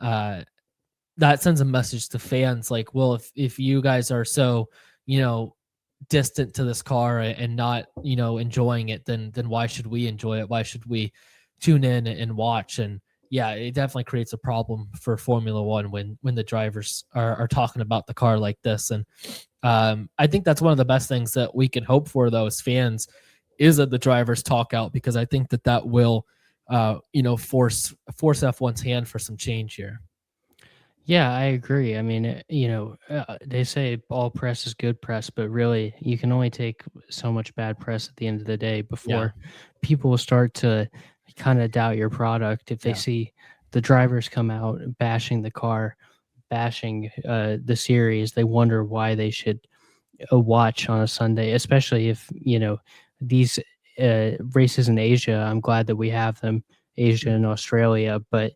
uh, that sends a message to fans like, well, if you guys are so you know distant to this car and not enjoying it, then why should we enjoy it? Why should we tune in and watch? And yeah, it definitely creates a problem for Formula One when the drivers are talking about the car like this. And I think that's one of the best things that we can hope for, though, as fans, is that the drivers talk out, because I think that will force F1's hand for some change here. Yeah, I agree. I mean, they say all press is good press, but really, you can only take so much bad press at the end of the day Yeah. before people will start to kind of doubt your product. If they Yeah. see the drivers come out bashing the car, bashing the series, they wonder why they should watch on a Sunday, especially if, these races in Asia. I'm glad that we have them, Asia and Australia, but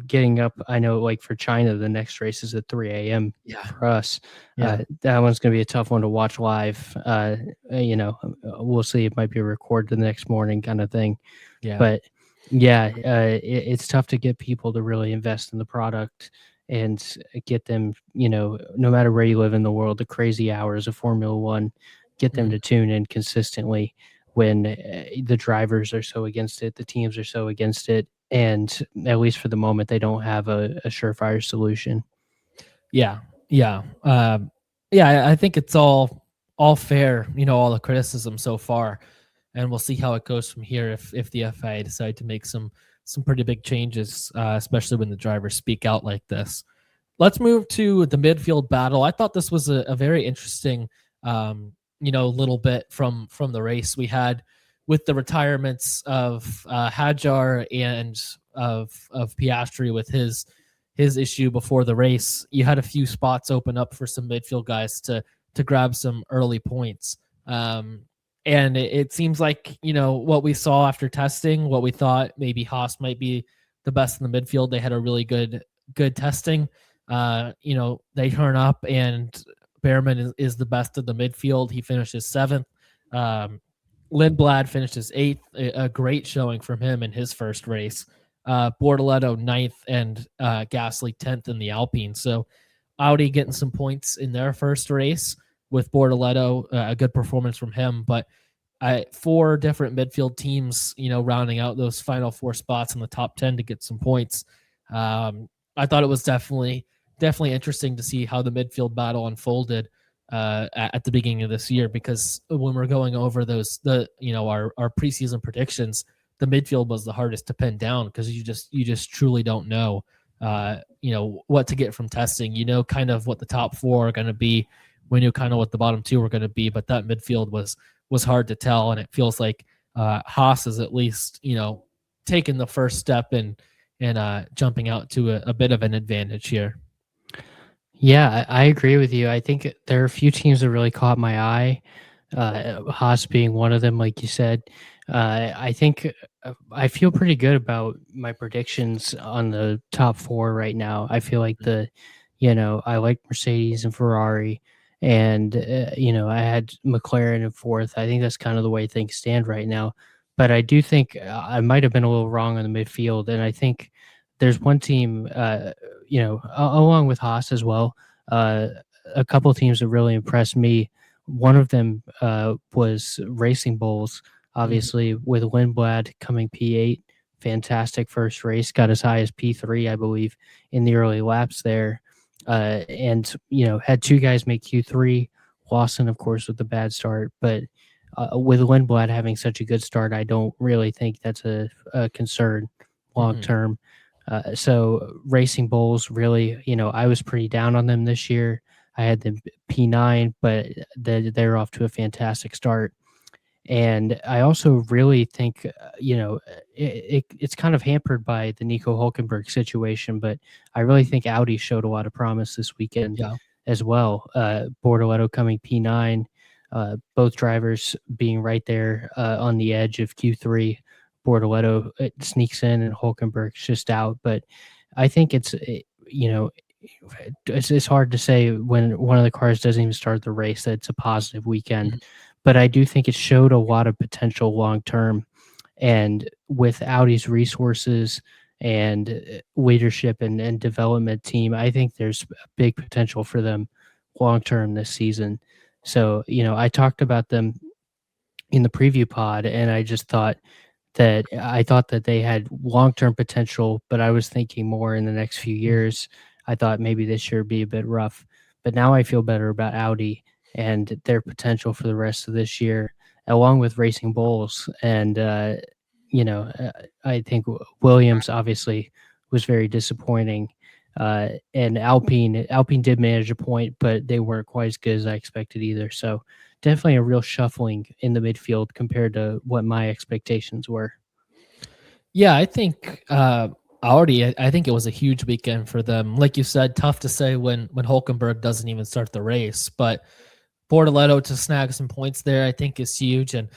getting up, I know, like for China, the next race is at 3 a.m. Yeah. for us. Yeah. That one's going to be a tough one to watch live. We'll see. It might be recorded the next morning kind of thing. Yeah. But yeah, it's tough to get people to really invest in the product and get them, no matter where you live in the world, the crazy hours of Formula One, get them to tune in consistently when the drivers are so against it, the teams are so against it, and at least for the moment, they don't have a surefire solution. Yeah. Yeah. Yeah, I think it's all fair, all the criticism so far, and we'll see how it goes from here if the FIA decide to make some pretty big changes, especially when the drivers speak out like this. Let's move to the midfield battle. I thought this was a very interesting, little bit from the race we had with the retirements of Hadjar and of Piastri with his issue before the race. You had a few spots open up for some midfield guys to grab some early points. And it seems like, what we saw after testing, what we thought maybe Haas might be the best in the midfield. They had a really good testing. They turn up and Behrman is the best in the midfield. He finishes 7th. Lindblad finishes 8th. A great showing from him in his first race. Bortoleto 9th and Gasly 10th in the Alpine. So Audi getting some points in their first race with Bortoleto, a good performance from him. But 4 different midfield teams, rounding out those final 4 spots in the top 10 to get some points. I thought it was definitely interesting to see how the midfield battle unfolded at the beginning of this year, because when we're going over our preseason predictions, the midfield was the hardest to pin down, because you just truly don't know what to get from testing. Kind of what the top 4 are going to be. We knew kind of what the bottom 2 were going to be, but that midfield was hard to tell, and it feels like Haas is at least taking the first step and jumping out to a bit of an advantage here. Yeah, I agree with you. I think there are a few teams that really caught my eye, Haas being one of them, like you said. I think I feel pretty good about my predictions on the top 4 right now. I feel like I like Mercedes and Ferrari, and I had McLaren in 4th. I think that's kind of the way things stand right now. But I do think I might have been a little wrong on the midfield, and I think there's one team, along with Haas as well, a couple of teams that really impressed me. One of them was Racing Bulls, obviously, with Lindblad coming P8. Fantastic first race, got as high as P3, I believe, in the early laps there. And had 2 guys make Q3. Lawson, of course, with the bad start. But with Lindblad having such a good start, I don't really think that's a concern long term. So Racing Bulls, really, I was pretty down on them this year. I had them P9, but they're off to a fantastic start. And I also really think, it's kind of hampered by the Nico Hulkenberg situation, but I really think Audi showed a lot of promise this weekend Yeah. as well. Bortoleto coming P9, both drivers being right there on the edge of Q3. Bortoleto sneaks in and Hulkenberg's just out. But I think it's hard to say when one of the cars doesn't even start the race that it's a positive weekend. Mhm. But I do think it showed a lot of potential long term. And with Audi's resources and leadership and development team, I think there's a big potential for them long term this season. So, I talked about them in the preview pod, and I thought that they had long-term potential, but I was thinking more in the next few years. I thought maybe this year would be a bit rough, but now I feel better about Audi and their potential for the rest of this year, along with Racing Bulls. And, I think Williams obviously was very disappointing. And Alpine did manage a point, but they weren't quite as good as I expected either. So definitely a real shuffling in the midfield compared to what my expectations were. Yeah, I think Audi. I think it was a huge weekend for them. Like you said, tough to say when Hulkenberg doesn't even start the race, but Bortoleto to snag some points there, I think is huge. And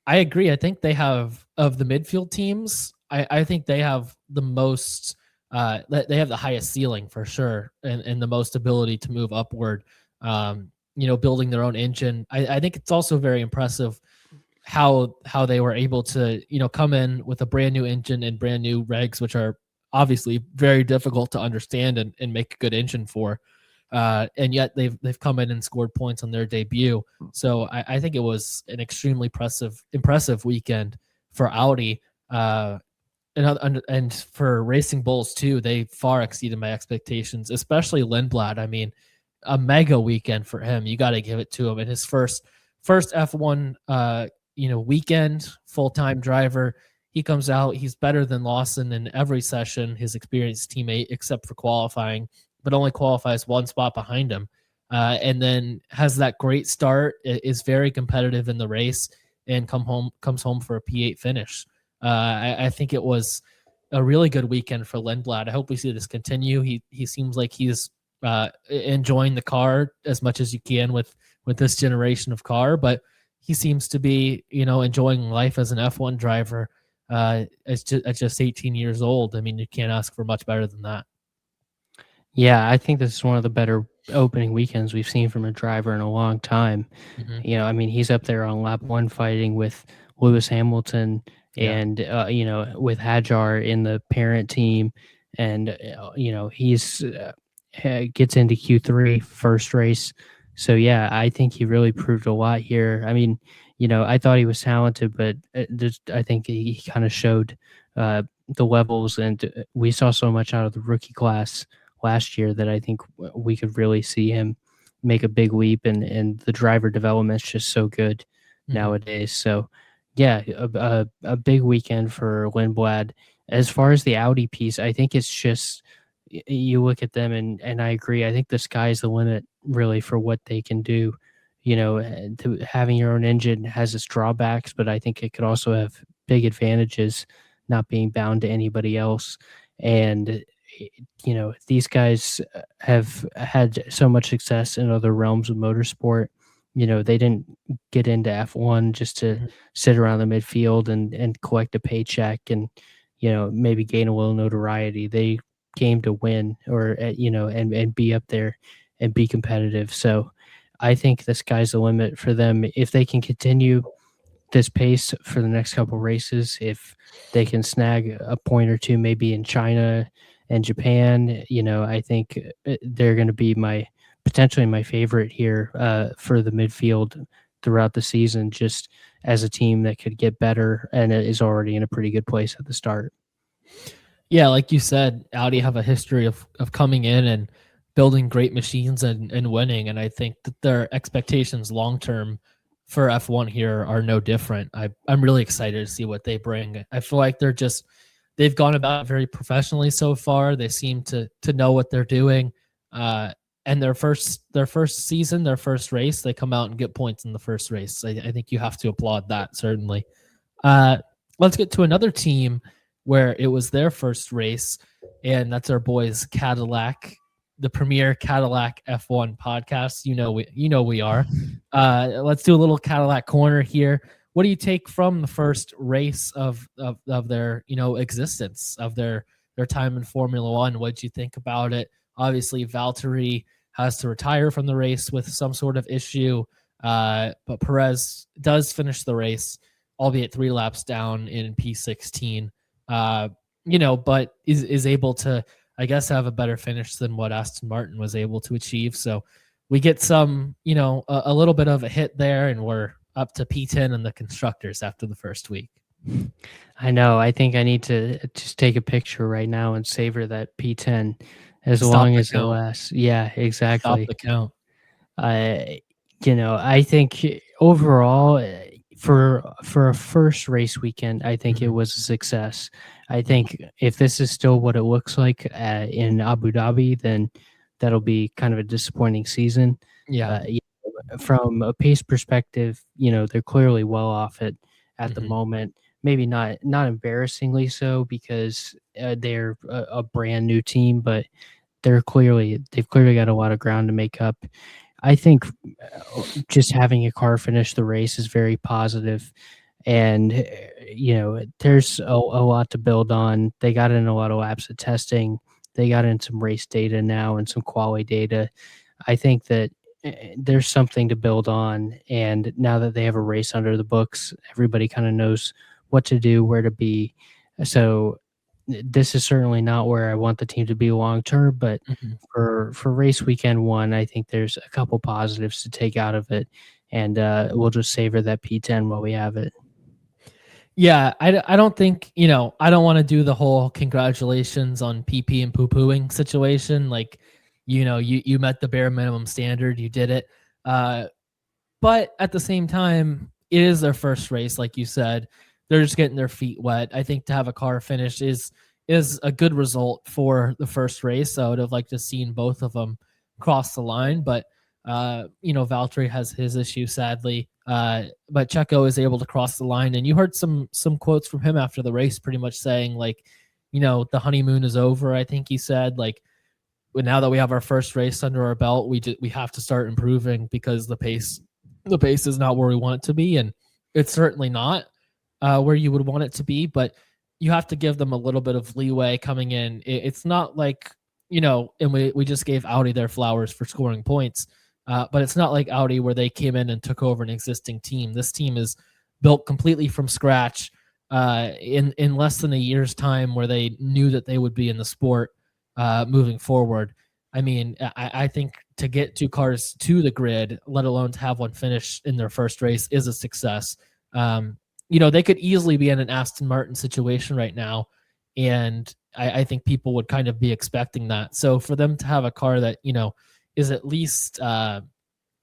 I agree. I think they have of the midfield teams. I think they have the most. They have the highest ceiling for sure, and the most ability to move upward. Building their own engine. I think it's also very impressive how they were able to come in with a brand new engine and brand new regs, which are obviously very difficult to understand and make a good engine for. And yet they've come in and scored points on their debut. So I think it was an extremely impressive weekend for Audi. And for Racing Bulls too, they far exceeded my expectations, especially Lindblad. I mean, a mega weekend for him. You got to give it to him in his first F1 weekend, full-time driver. He comes out, he's better than Lawson in every session, his experienced teammate, except for qualifying, but only qualifies one spot behind him. And then has that great start, is very competitive in the race, and comes home for a P8 finish. I think it was a really good weekend for Lindblad. I hope we see this continue. He seems like he's enjoying the car as much as you can with this generation of car, but he seems to be enjoying life as an F1 driver at just 18 years old. I mean, you can't ask for much better than that. Yeah, I think this is one of the better opening weekends we've seen from a driver in a long time. Mm-hmm. I mean, he's up there on lap one fighting with Lewis Hamilton and, with Hadjar in the parent team. And, he's gets into Q3 first race. So, yeah, I think he really proved a lot here. I mean, I thought he was talented, but I think he kind of showed the levels, and we saw so much out of the rookie class last year that I think we could really see him make a big leap, and the driver development's just so good nowadays. So yeah, a big weekend for Lindblad. As far as the Audi piece, I think it's just you look at them and I agree. I think the sky's the limit really for what they can do. Having your own engine has its drawbacks, but I think it could also have big advantages, not being bound to anybody else. And these guys have had so much success in other realms of motorsport. They didn't get into F1 just to sit around the midfield and collect a paycheck and, maybe gain a little notoriety. They came to win and be up there and be competitive. So I think the sky's the limit for them. If they can continue this pace for the next couple races, if they can snag a point or two, maybe in China and Japan, I think they're going to be potentially my favorite here for the midfield throughout the season, just as a team that could get better and is already in a pretty good place at the start. Yeah, like you said, Audi have a history of coming in and building great machines and winning, and I think that their expectations long term for F1 here are no different. I'm really excited to see what they bring. I feel like they've gone about it very professionally so far. They seem to know what they're doing. and their first season, their first race, they come out and get points in the first race. I think you have to applaud that, certainly. Let's get to another team where it was their first race, and that's our boys Cadillac, the premier Cadillac F1 podcast. We are. Let's do a little Cadillac corner here. What do you take from the first race of their existence, of their time in Formula One? What did you think about it? Obviously, Valtteri has to retire from the race with some sort of issue, but Perez does finish the race, albeit 3 laps down in P16. But is able to, I guess, have a better finish than what Aston Martin was able to achieve. So we get some, a little bit of a hit there, and we're up to P10 in the constructors after the first week. I know. I think I need to just take a picture right now and savor that P10 as long as it lasts. Yeah, exactly. Stop the count. I think overall, for a first race weekend, I think it was a success. I think if this is still what it looks like in Abu Dhabi, then that'll be kind of a disappointing season. Yeah. From a pace perspective, they're clearly well off it at the moment. Maybe not embarrassingly so, because they're a brand new team, but they've clearly got a lot of ground to make up. I think just having a car finish the race is very positive, and there's a lot to build on. They got in a lot of laps of testing. They got in some race data now and some quality data. I think that there's something to build on, and now that they have a race under the books, everybody kind of knows what to do, where to be. So this is certainly not where I want the team to be long term, but for race weekend 1, I think there's a couple positives to take out of it, and we'll just savor that P10 while we have it. Yeah, I don't think, I don't want to do the whole congratulations on PP and poo-pooing situation. Like, you met the bare minimum standard, you did it. But at the same time, it is their first race, like you said. They're just getting their feet wet. I think to have a car finish is a good result for the first race. I would have liked to seen both of them cross the line, but Valtteri has his issue, sadly. But Checo is able to cross the line, and you heard some quotes from him after the race, pretty much saying like, the honeymoon is over. I think he said, like, now that we have our first race under our belt, we have to start improving, because the pace is not where we want it to be, and it's certainly not where you would want it to be, but you have to give them a little bit of leeway coming in. It's not like, and we just gave Audi their flowers for scoring points, but it's not like Audi where they came in and took over an existing team. This team is built completely from scratch in less than a year's time, where they knew that they would be in the sport moving forward. I mean, I think to get 2 cars to the grid, let alone to have one finish in their first race, is a success. They could easily be in an Aston Martin situation right now, and I think people would kind of be expecting that. So for them to have a car that, is at least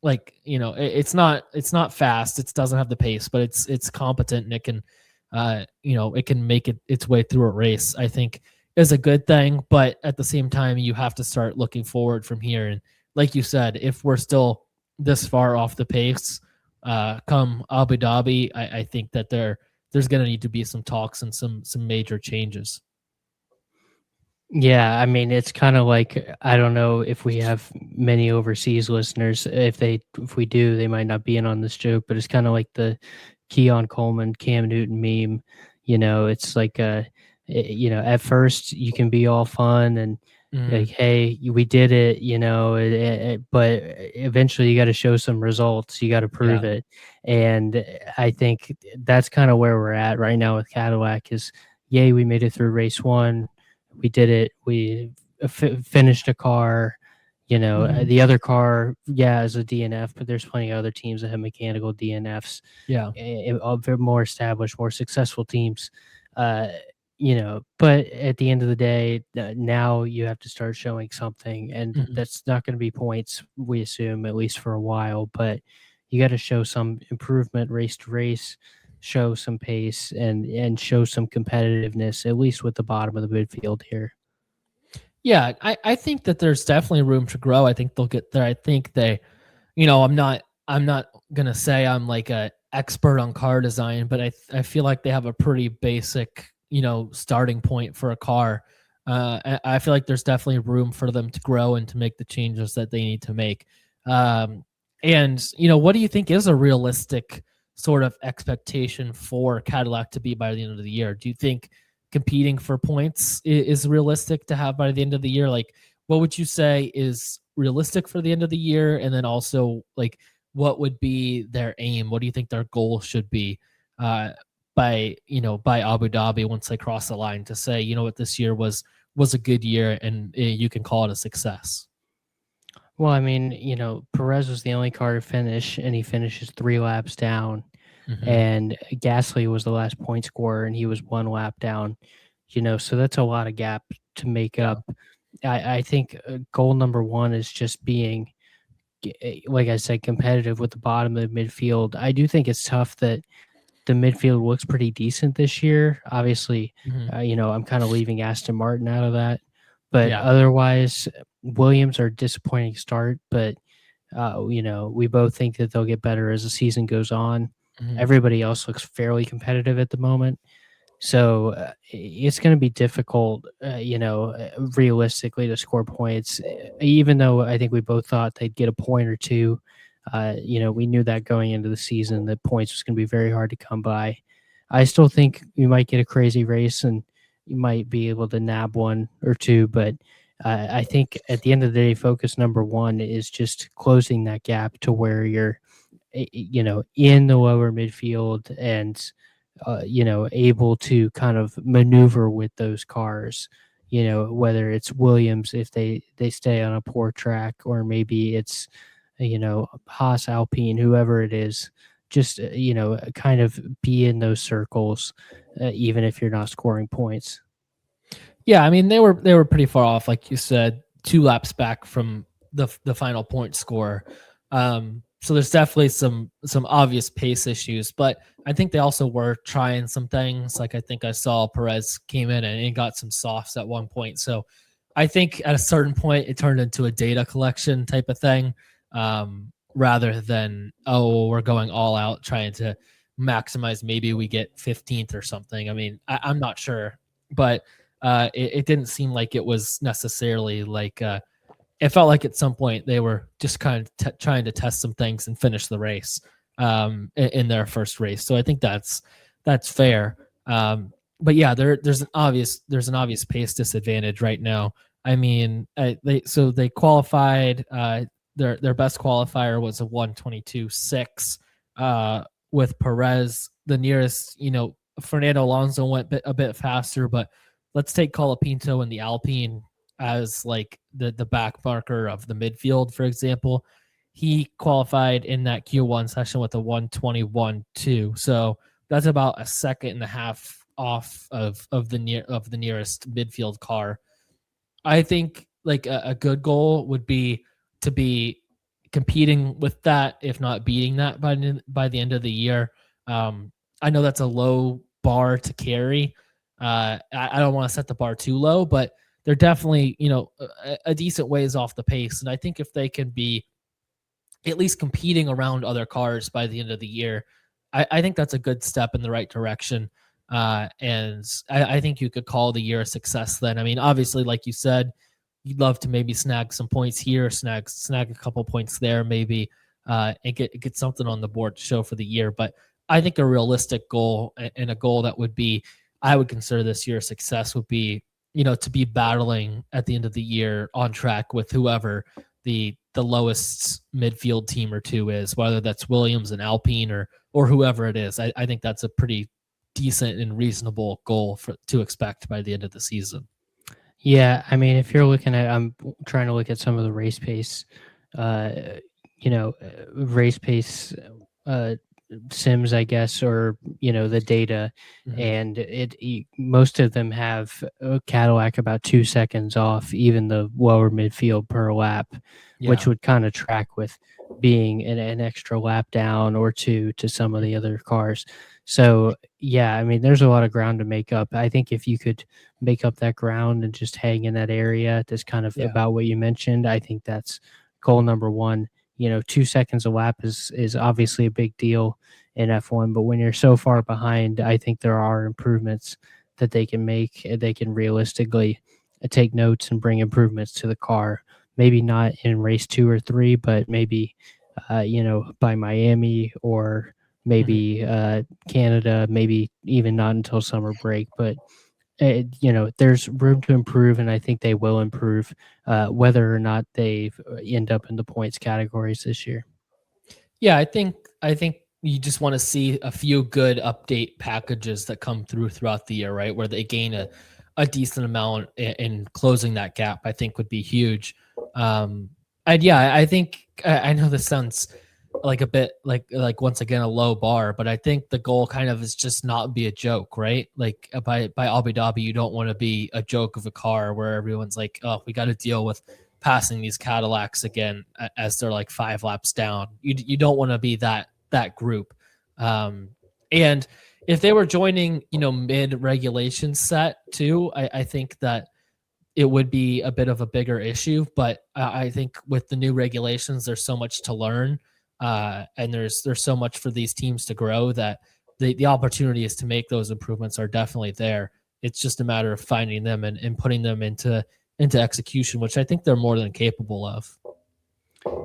it's not fast, it doesn't have the pace, but it's competent, and it can it can make its way through a race, I think is a good thing. But at the same time, you have to start looking forward from here. And like you said, if we're still this far off the pace come Abu Dhabi, I think that there's going to need to be some talks and some major changes. Yeah, I mean, it's kind of like, I don't know if we have many overseas listeners. If we do, they might not be in on this joke, but it's kind of like the Keon Coleman, Cam Newton meme. It's like, at first you can be all fun and like, hey, we did it, but eventually you got to show some results. You got to prove it. And I think that's kind of where we're at right now with Cadillac is, yay, we made it through race 1. We did it. We finished a car. The other car, is a DNF, but there's plenty of other teams that have mechanical DNFs. Yeah, more established, more successful teams. But at the end of the day, now you have to start showing something, and that's not going to be points, we assume, at least for a while. But you got to show some improvement race to race, show some pace, and show some competitiveness, at least with the bottom of the midfield here. Yeah, I think that there's definitely room to grow. I think they'll get there. I think they, I'm not gonna say I'm like a expert on car design, but I feel like they have a pretty basic, starting point for a car. I feel like there's definitely room for them to grow and to make the changes that they need to make. Um, and what do you think is a realistic sort of expectation for Cadillac to be by the end of the year? Do you think competing for points is realistic to have by the end of the year? Like, what would you say is realistic for the end of the year? And then also, like, what would be their aim? What do you think their goal should be uh, by Abu Dhabi once they cross the line to say, what, this year was a good year and you can call it a success? Well, I mean, Perez was the only car to finish, and he finishes 3 laps down. Hmm. And Gasly was the last point scorer, and he was 1 lap down. So that's a lot of gap to make Yeah. up. I think goal number one is just being, like I said, competitive with the bottom of the midfield. I do think it's tough that the midfield looks pretty decent this year. Obviously, Hmm. I'm kind of leaving Aston Martin out of that, but Yeah. otherwise, Williams are a disappointing start. But we both think that they'll get better as the season goes on. Hmm. Everybody else looks fairly competitive at the moment. So it's going to be difficult, realistically to score points. Even though I think we both thought they'd get a point or two, we knew that going into the season that points was going to be very hard to come by. I still think we might get a crazy race and you might be able to nab one or two, but I think at the end of the day, focus number one is just closing that gap to where you're, in the lower midfield and able to kind of maneuver with those cars. Whether it's Williams if they stay on a poor track, or maybe it's Haas, Alpine, whoever it is. Just kind of be in those circles, even if you're not scoring points. Yeah, I mean they were pretty far off, like you said, 2 laps back from the final point score. So there's definitely some obvious pace issues, but I think they also were trying some things. Like, I think I saw Perez came in and got some softs at one point. So I think at a certain point it turned into a data collection type of thing, rather than, oh, we're going all out trying to maximize. Maybe we get 15th or something. I mean, I'm not sure, but it didn't seem like it was necessarily like it felt like at some point they were just kind of trying to test some things and finish the race in their first race. So I think that's fair. But yeah, there's an obvious pace disadvantage right now. I mean, they qualified. Their best qualifier was a 1:22.6 with Perez. The nearest, Fernando Alonso went a bit faster, but let's take Colapinto and the Alpine as like the back marker of the midfield, for example. He qualified in that Q1 session with a 1:21.2. So that's about a second and a half off of the nearest midfield car. I think like a good goal would be to be competing with that, if not beating that by the end of the year. I know that's a low bar to carry. I don't want to set the bar too low, but they're definitely a decent ways off the pace. And I think if they can be at least competing around other cars by the end of the year, I think that's a good step in the right direction. And I think you could call the year a success then. I mean, obviously, like you said, you'd love to maybe snag some points here, snag a couple points there, maybe, and get something on the board to show for the year. But I think a realistic goal, and a goal that would be, I would consider this year a success, would be, to be battling at the end of the year on track with whoever the lowest midfield team or two is, whether that's Williams and Alpine or whoever it is. I think that's a pretty decent and reasonable goal to expect by the end of the season. Yeah, I mean, if you're looking at, I'm trying to look at some of the race pace, uh, race pace sims, I guess, or the data, Mhm. and most of them have Cadillac about 2 seconds off even the lower midfield per lap, which Yeah. would kind of track with being an extra lap down or two to some of the other cars. So yeah, I mean, there's a lot of ground to make up. I think if you could make up that ground and just hang in that area, that's kind of Yeah. about what you mentioned. I think that's goal number one. 2 seconds a lap is obviously a big deal in F1, but when you're so far behind, I think there are improvements that they can make. They can realistically take notes and bring improvements to the car. Maybe not in race 2 or 3, but maybe by Miami, or Mhm. maybe Canada, maybe even not until summer break. But there's room to improve, and I think they will improve, whether or not they end up in the points categories this year. Yeah, I think you just want to see a few good update packages that come throughout the year, right? Where they gain a decent amount in closing that gap, I think would be huge. And yeah, I think I know this sounds like a bit like once again a low bar, but I think the goal kind of is just not be a joke, right? Like by Abu Dhabi, you don't want to be a joke of a car where everyone's like, oh, we got to deal with passing these Cadillacs again as they're like 5 laps down. You don't want to be that group. And if they were joining, mid regulation set too, I think that it would be a bit of a bigger issue. But I think with the new regulations, there's so much to learn, and there's so much for these teams to grow that the opportunities to make those improvements are definitely there. It's just a matter of finding them and putting them into execution, which I think they're more than capable of.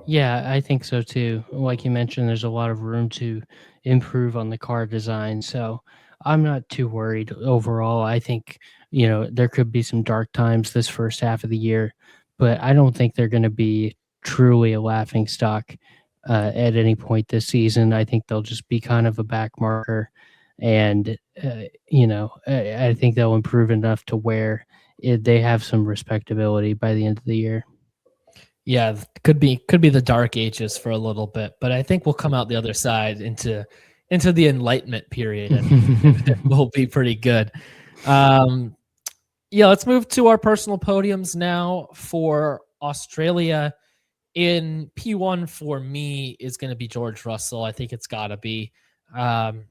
Yeah, I think so too. Like you mentioned, there's a lot of room to improve on the car design. So I'm not too worried overall. I think, there could be some dark times this first half of the year, but I don't think they're going to be truly a laughing stock at any point this season. I think they'll just be kind of a back marker. And, I think they'll improve enough to where they have some respectability by the end of the year. Yeah, could be the dark ages for a little bit, but I think we'll come out the other side into the enlightenment period, and we'll be pretty good. Um, yeah, let's move to our personal podiums now. For Australia, in P1 for me is going to be George Russell. I think it's got to be. Um,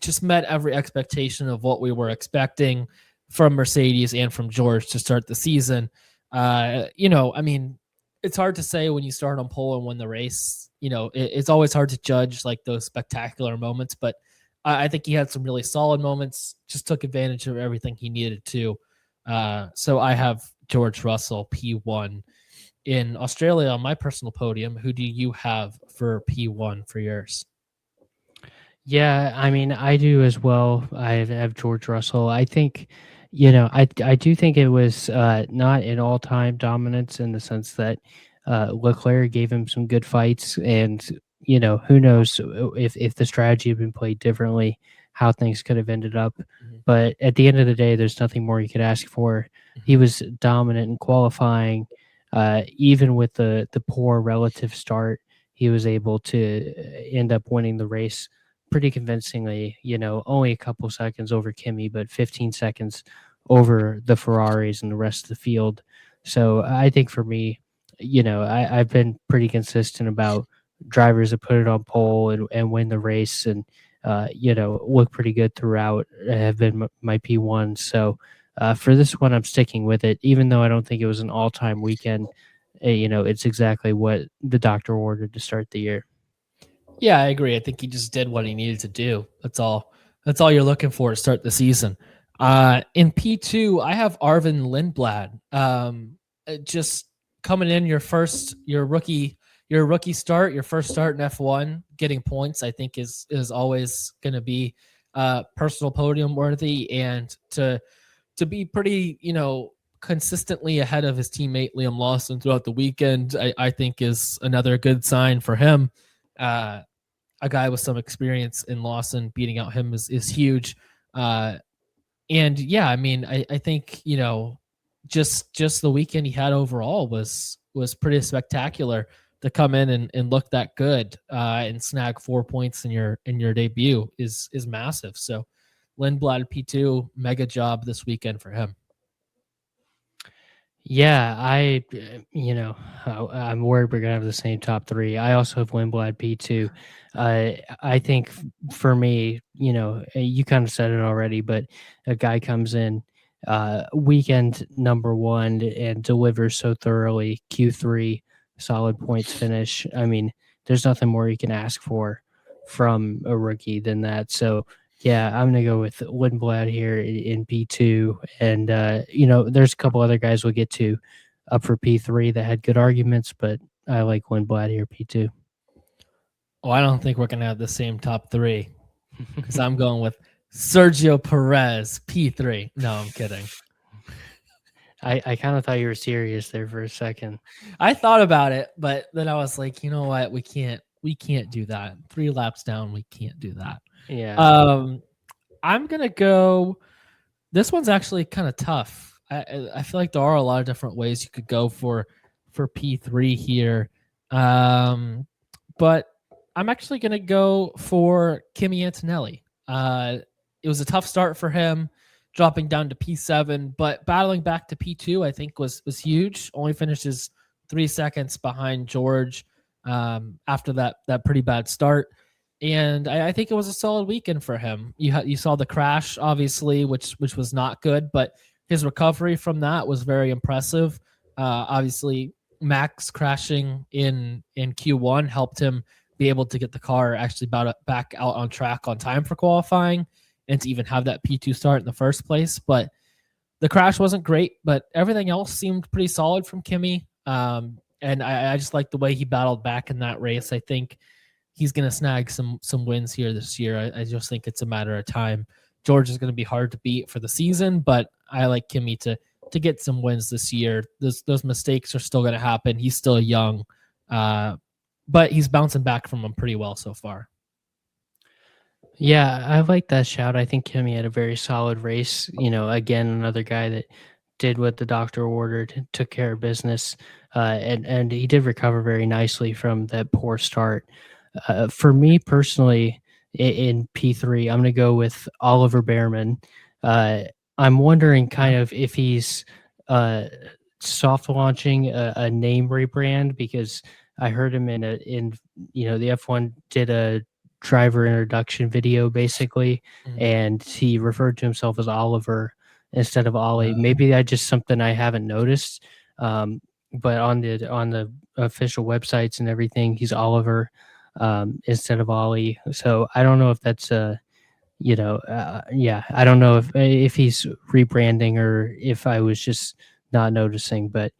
just met every expectation of what we were expecting from Mercedes and from George to start the season. I mean, it's hard to say when you start on pole and win the race. It's always hard to judge like those spectacular moments, but I think he had some really solid moments. Just took advantage of everything he needed to. So I have George Russell P1 in Australia on my personal podium. Who do you have for P1 for yours? Yeah, I mean, I do as well. I have George Russell. I think, I do think it was not an all time dominance in the sense that Leclerc gave him some good fights, and who knows if the strategy had been played differently, how things could have ended up. Mhm. But at the end of the day, there's nothing more you could ask for. He Mhm. was dominant in qualifying, even with the poor relative start. He was able to end up winning the race pretty convincingly, only a couple seconds over Kimmy, but 15 seconds over the Ferraris and the rest of the field. So I think for me, I've been pretty consistent about drivers that put it on pole and win the race, and, look pretty good throughout, have been my P1. So for this one, I'm sticking with it, even though I don't think it was an all time weekend. It's exactly what the doctor ordered to start the year. Yeah, I agree. I think he just did what he needed to do. That's all. That's all you're looking for to start the season. In P2, I have Arvin Lindblad. Just coming in your rookie start, your first start in F1, getting points. I think is always going to be personal podium worthy, and to be pretty, consistently ahead of his teammate Liam Lawson throughout the weekend, I think is another good sign for him. Uh, a guy with some experience in Lawson beating out him is huge. Uh, and yeah, I mean, I think just the weekend he had overall was pretty spectacular come in and look that good and snag 4 points in your debut is massive. So Lindblad P2, mega job this weekend for him. Yeah, I'm worried we're gonna have the same top three. I also have Lindblad P2. I think for me, you kind of said it already, but a guy comes in weekend number one and delivers so thoroughly. Q3, solid points finish. I mean, there's nothing more you can ask for from a rookie than that. So yeah, I'm gonna go with Lindblad here in P2, and there's a couple other guys we'll get to up for P3 that had good arguments, but I like Lindblad here P2. Oh, I don't think we're gonna have the same top three because I'm going with Sergio Perez P3. No, I'm kidding. I kind of thought you were serious there for a second. I thought about it, but then I was like, you know what? We can't do that. 3 laps down, we can't do that. Yeah. I'm gonna go. This one's actually kind of tough. I feel like there are a lot of different ways you could go for P3 here, but I'm actually gonna go for Kimi Antonelli. It was a tough start for him, dropping down to P7, but battling back to P2, I think was huge. Only finishes 3 seconds behind George after that pretty bad start. And I think it was a solid weekend for him. You saw the crash, obviously, which was not good, but his recovery from that was very impressive. Obviously, Max crashing in Q1 helped him be able to get the car actually back out on track on time for qualifying and to even have that P2 start in the first place. But the crash wasn't great, but everything else seemed pretty solid from Kimi. And I just like the way he battled back in that race. I think he's going to snag some wins here this year. I just think it's a matter of time. George is going to be hard to beat for the season, but I like Kimi to get some wins this year. Those mistakes are still going to happen. He's still young, but he's bouncing back from them pretty well so far. Yeah, I like that shout. I think Kimi had a very solid race. Again, another guy that did what the doctor ordered, took care of business, and he did recover very nicely from that poor start. For me personally, in P3, I'm going to go with Oliver Behrman. I'm wondering kind of if he's soft launching a name rebrand, because I heard him in the F1 did a driver introduction video basically, and he referred to himself as Oliver instead of Ollie. Maybe that's just something I haven't noticed, but on the official websites and everything, he's Oliver instead of Ollie. So I don't know if that's I don't know if he's rebranding or if I was just not noticing, but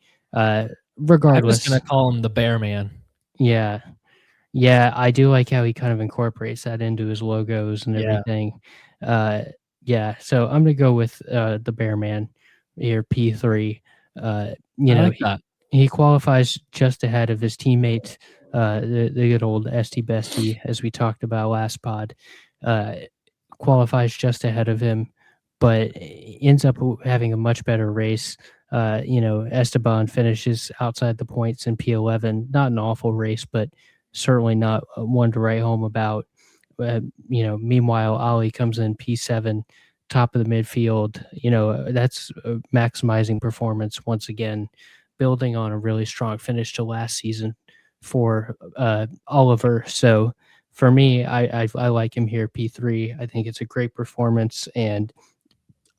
regardless, I'm just gonna call him the Bear Man. Yeah, I do like how he kind of incorporates that into his logos and everything. So I'm gonna go with the Bear Man here, P3. He qualifies just ahead of his teammate, the good old Esty Bestie, as we talked about last pod. Qualifies just ahead of him, but ends up having a much better race. Esteban finishes outside the points in P11. Not an awful race, but certainly not one to write home about. Meanwhile, Ali comes in P7, top of the midfield. That's maximizing performance once again, building on a really strong finish to last season for Oliver. So for me, I like him here, P3. I think it's a great performance, and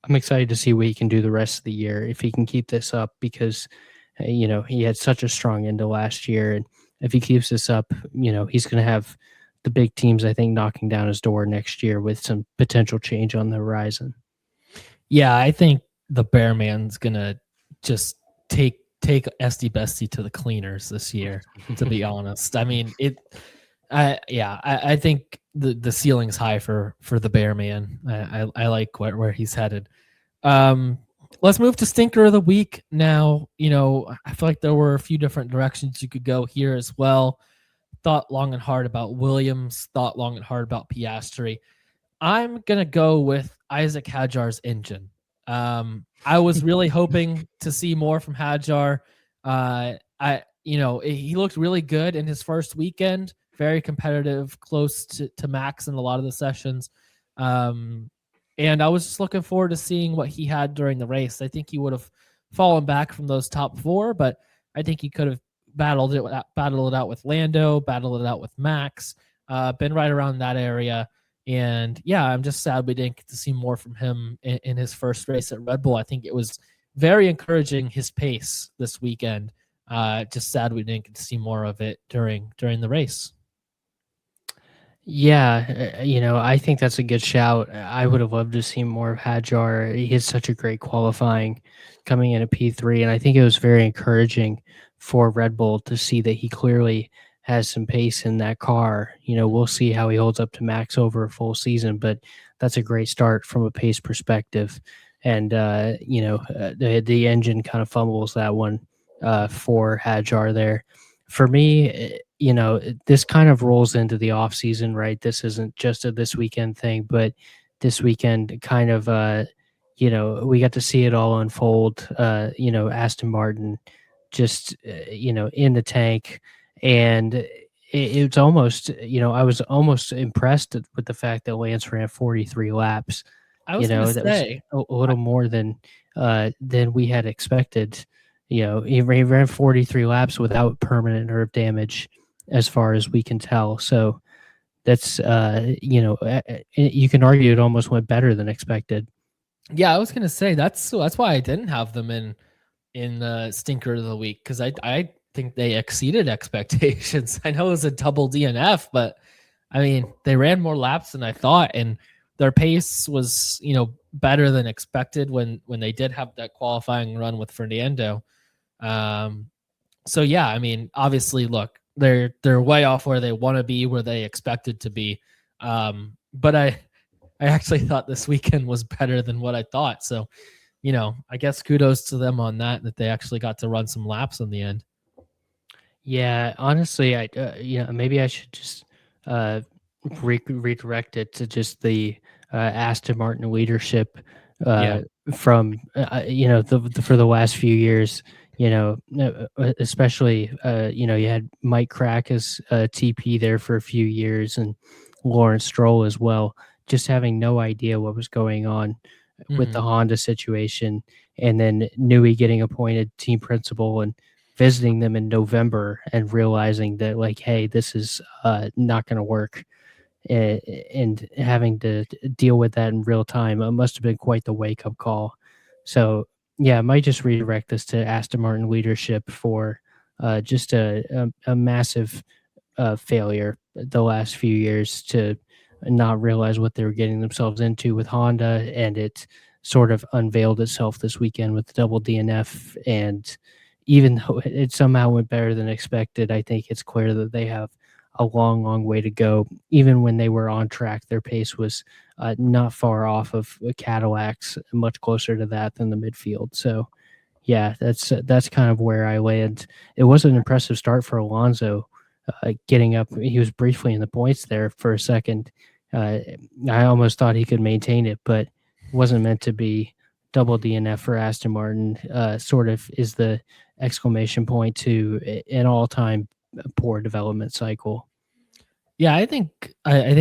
I'm excited to see what he can do the rest of the year if he can keep this up, because he had such a strong end to last year, and if he keeps this up, he's going to have the big teams, I think, knocking down his door next year with some potential change on the horizon. Yeah, I think the Bear Man's going to just take Esty Bestie to the cleaners this year, to be honest. I mean, I think the ceiling's high for the Bear Man. I like where he's headed. Let's move to Stinker of the Week now. I feel like there were a few different directions you could go here as well. Thought long and hard about Williams, thought long and hard about Piastri. I'm going to go with Isaac Hadjar's engine. I was really hoping to see more from Hadjar. he looked really good in his first weekend, very competitive, close to max in a lot of the sessions. And I was just looking forward to seeing what he had during the race. I think he would have fallen back from those top four, but I think he could have battled it out with Lando, battled it out with Max, been right around that area. And yeah, I'm just sad we didn't get to see more from him in his first race at Red Bull. I think it was very encouraging, his pace this weekend. Just sad we didn't get to see more of it during the race. Yeah, I think that's a good shout. I would have loved to see more of Hadjar. He had such a great qualifying coming in at P3, and I think it was very encouraging for Red Bull to see that he clearly has some pace in that car. We'll see how he holds up to Max over a full season, but that's a great start from a pace perspective. And the engine kind of fumbles that one for Hadjar there. For me, this kind of rolls into the off season, right? This isn't just a this weekend thing, but this weekend kind of, we got to see it all unfold. Aston Martin just, in the tank, and it's almost, I was almost impressed with the fact that Lance ran 43 laps. I was going to say was a little more than we had expected. He ran 43 laps without permanent nerve damage, as far as we can tell. So that's, you can argue it almost went better than expected. Yeah, I was going to say that's why I didn't have them in the stinker of the week, because I think they exceeded expectations. I know it was a double DNF, but I mean, they ran more laps than I thought, and their pace was, better than expected when they did have that qualifying run with Fernando. So yeah, I mean, obviously, look, they're way off where they want to be, where they expected to be. But I actually thought this weekend was better than what I thought. So, I guess kudos to them on that they actually got to run some laps in the end. Yeah, honestly, I maybe I should just redirect it to just the Aston Martin leadership from for the last few years. Especially you had Mike Crack as TP there for a few years, and Lawrence Stroll as well, just having no idea what was going on with the Honda situation, and then Newey getting appointed team principal and visiting them in November and realizing that, like, hey, this is not going to work, and having to deal with that in real time. It must have been quite the wake-up call. So yeah, I might just redirect this to Aston Martin leadership for just a massive failure the last few years to not realize what they were getting themselves into with Honda, and it sort of unveiled itself this weekend with the double DNF. And even though it somehow went better than expected, I think it's clear that they have a long, long way to go. Even when they were on track, their pace was not far off of Cadillac'S, much closer to that than the midfield. So, yeah, that's kind of where I land. It was an impressive start for Alonso, getting up. He was briefly in the points there for a second. I almost thought he could maintain it, but it wasn't meant to be. Double DNF for Aston Martin sort of is the exclamation point to an all-time poor development cycle. Yeah, I think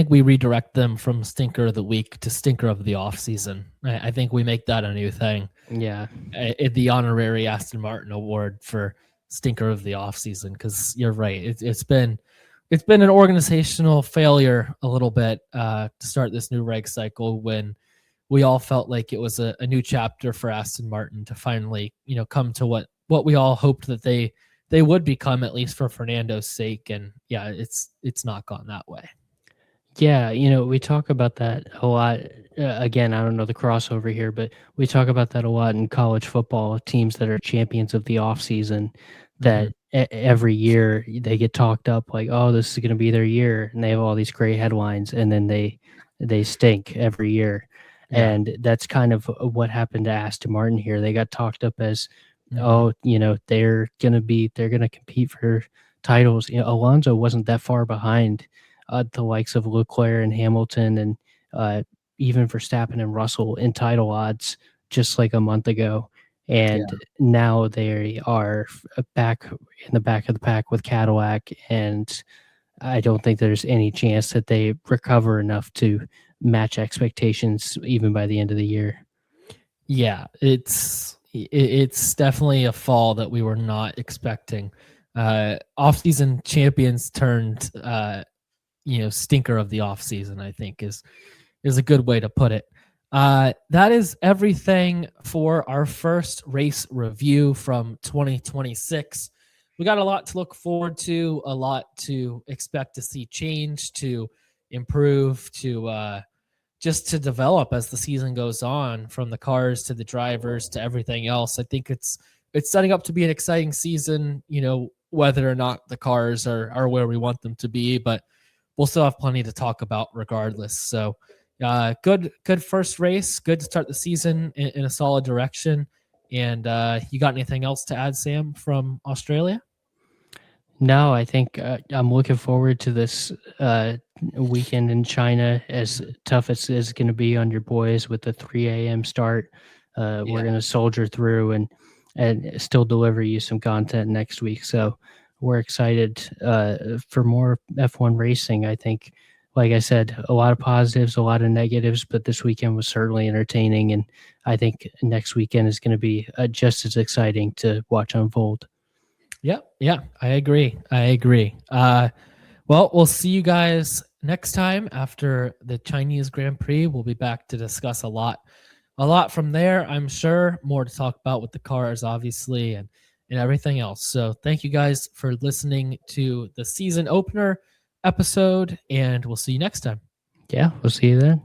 we redirect them from stinker of the week to stinker of the off season. I think we make that a new thing. Yeah, the honorary Aston Martin award for stinker of the off season, because you're right. It's been an organizational failure a little bit to start this new reg cycle, when we all felt like it was a new chapter for Aston Martin to finally, come to what we all hoped that they would become, at least for Fernando's sake. And yeah, it's not gone that way. Yeah, we talk about that a lot. Again, I don't know the crossover here, but we talk about that a lot in college football. Teams that are champions of the offseason, that every year they get talked up like, oh, this is going to be their year, and they have all these great headlines, and then they stink every year. Yeah. And that's kind of what happened to Aston Martin here. They got talked up as, they're going to compete for titles. Alonso wasn't that far behind the likes of Leclerc and Hamilton, and even Verstappen and Russell in title odds just like a month ago. and now they are back in the back of the pack with Cadillac, and I don't think there's any chance that they recover enough to match expectations even by the end of the year. Yeah, it's definitely a fall that we were not expecting. Off-season champions turned stinker of the off-season, I think is a good way to put it. That is everything for our first race review from 2026. We got a lot to look forward to, a lot to expect to see change, to improve, to just to develop as the season goes on, from the cars to the drivers to everything else. I think it's setting up to be an exciting season, whether or not the cars are where we want them to be, but we'll still have plenty to talk about regardless. So good first race, good to start the season in a solid direction. And you got anything else to add, Sam, from Australia? No, I think I'm looking forward to this weekend in China, as tough as it's going to be on your boys with the 3 a.m. start. We're going to soldier through and still deliver you some content next week. So we're excited for more F1 racing. I think, like I said, a lot of positives, a lot of negatives, but this weekend was certainly entertaining. And I think next weekend is going to be just as exciting to watch unfold. Yeah, I agree. Well, we'll see you guys next time after the Chinese Grand Prix. We'll be back to discuss a lot from there, I'm sure. More to talk about with the cars, obviously, and everything else. So thank you guys for listening to the season opener episode, and we'll see you next time. Yeah, we'll see you then.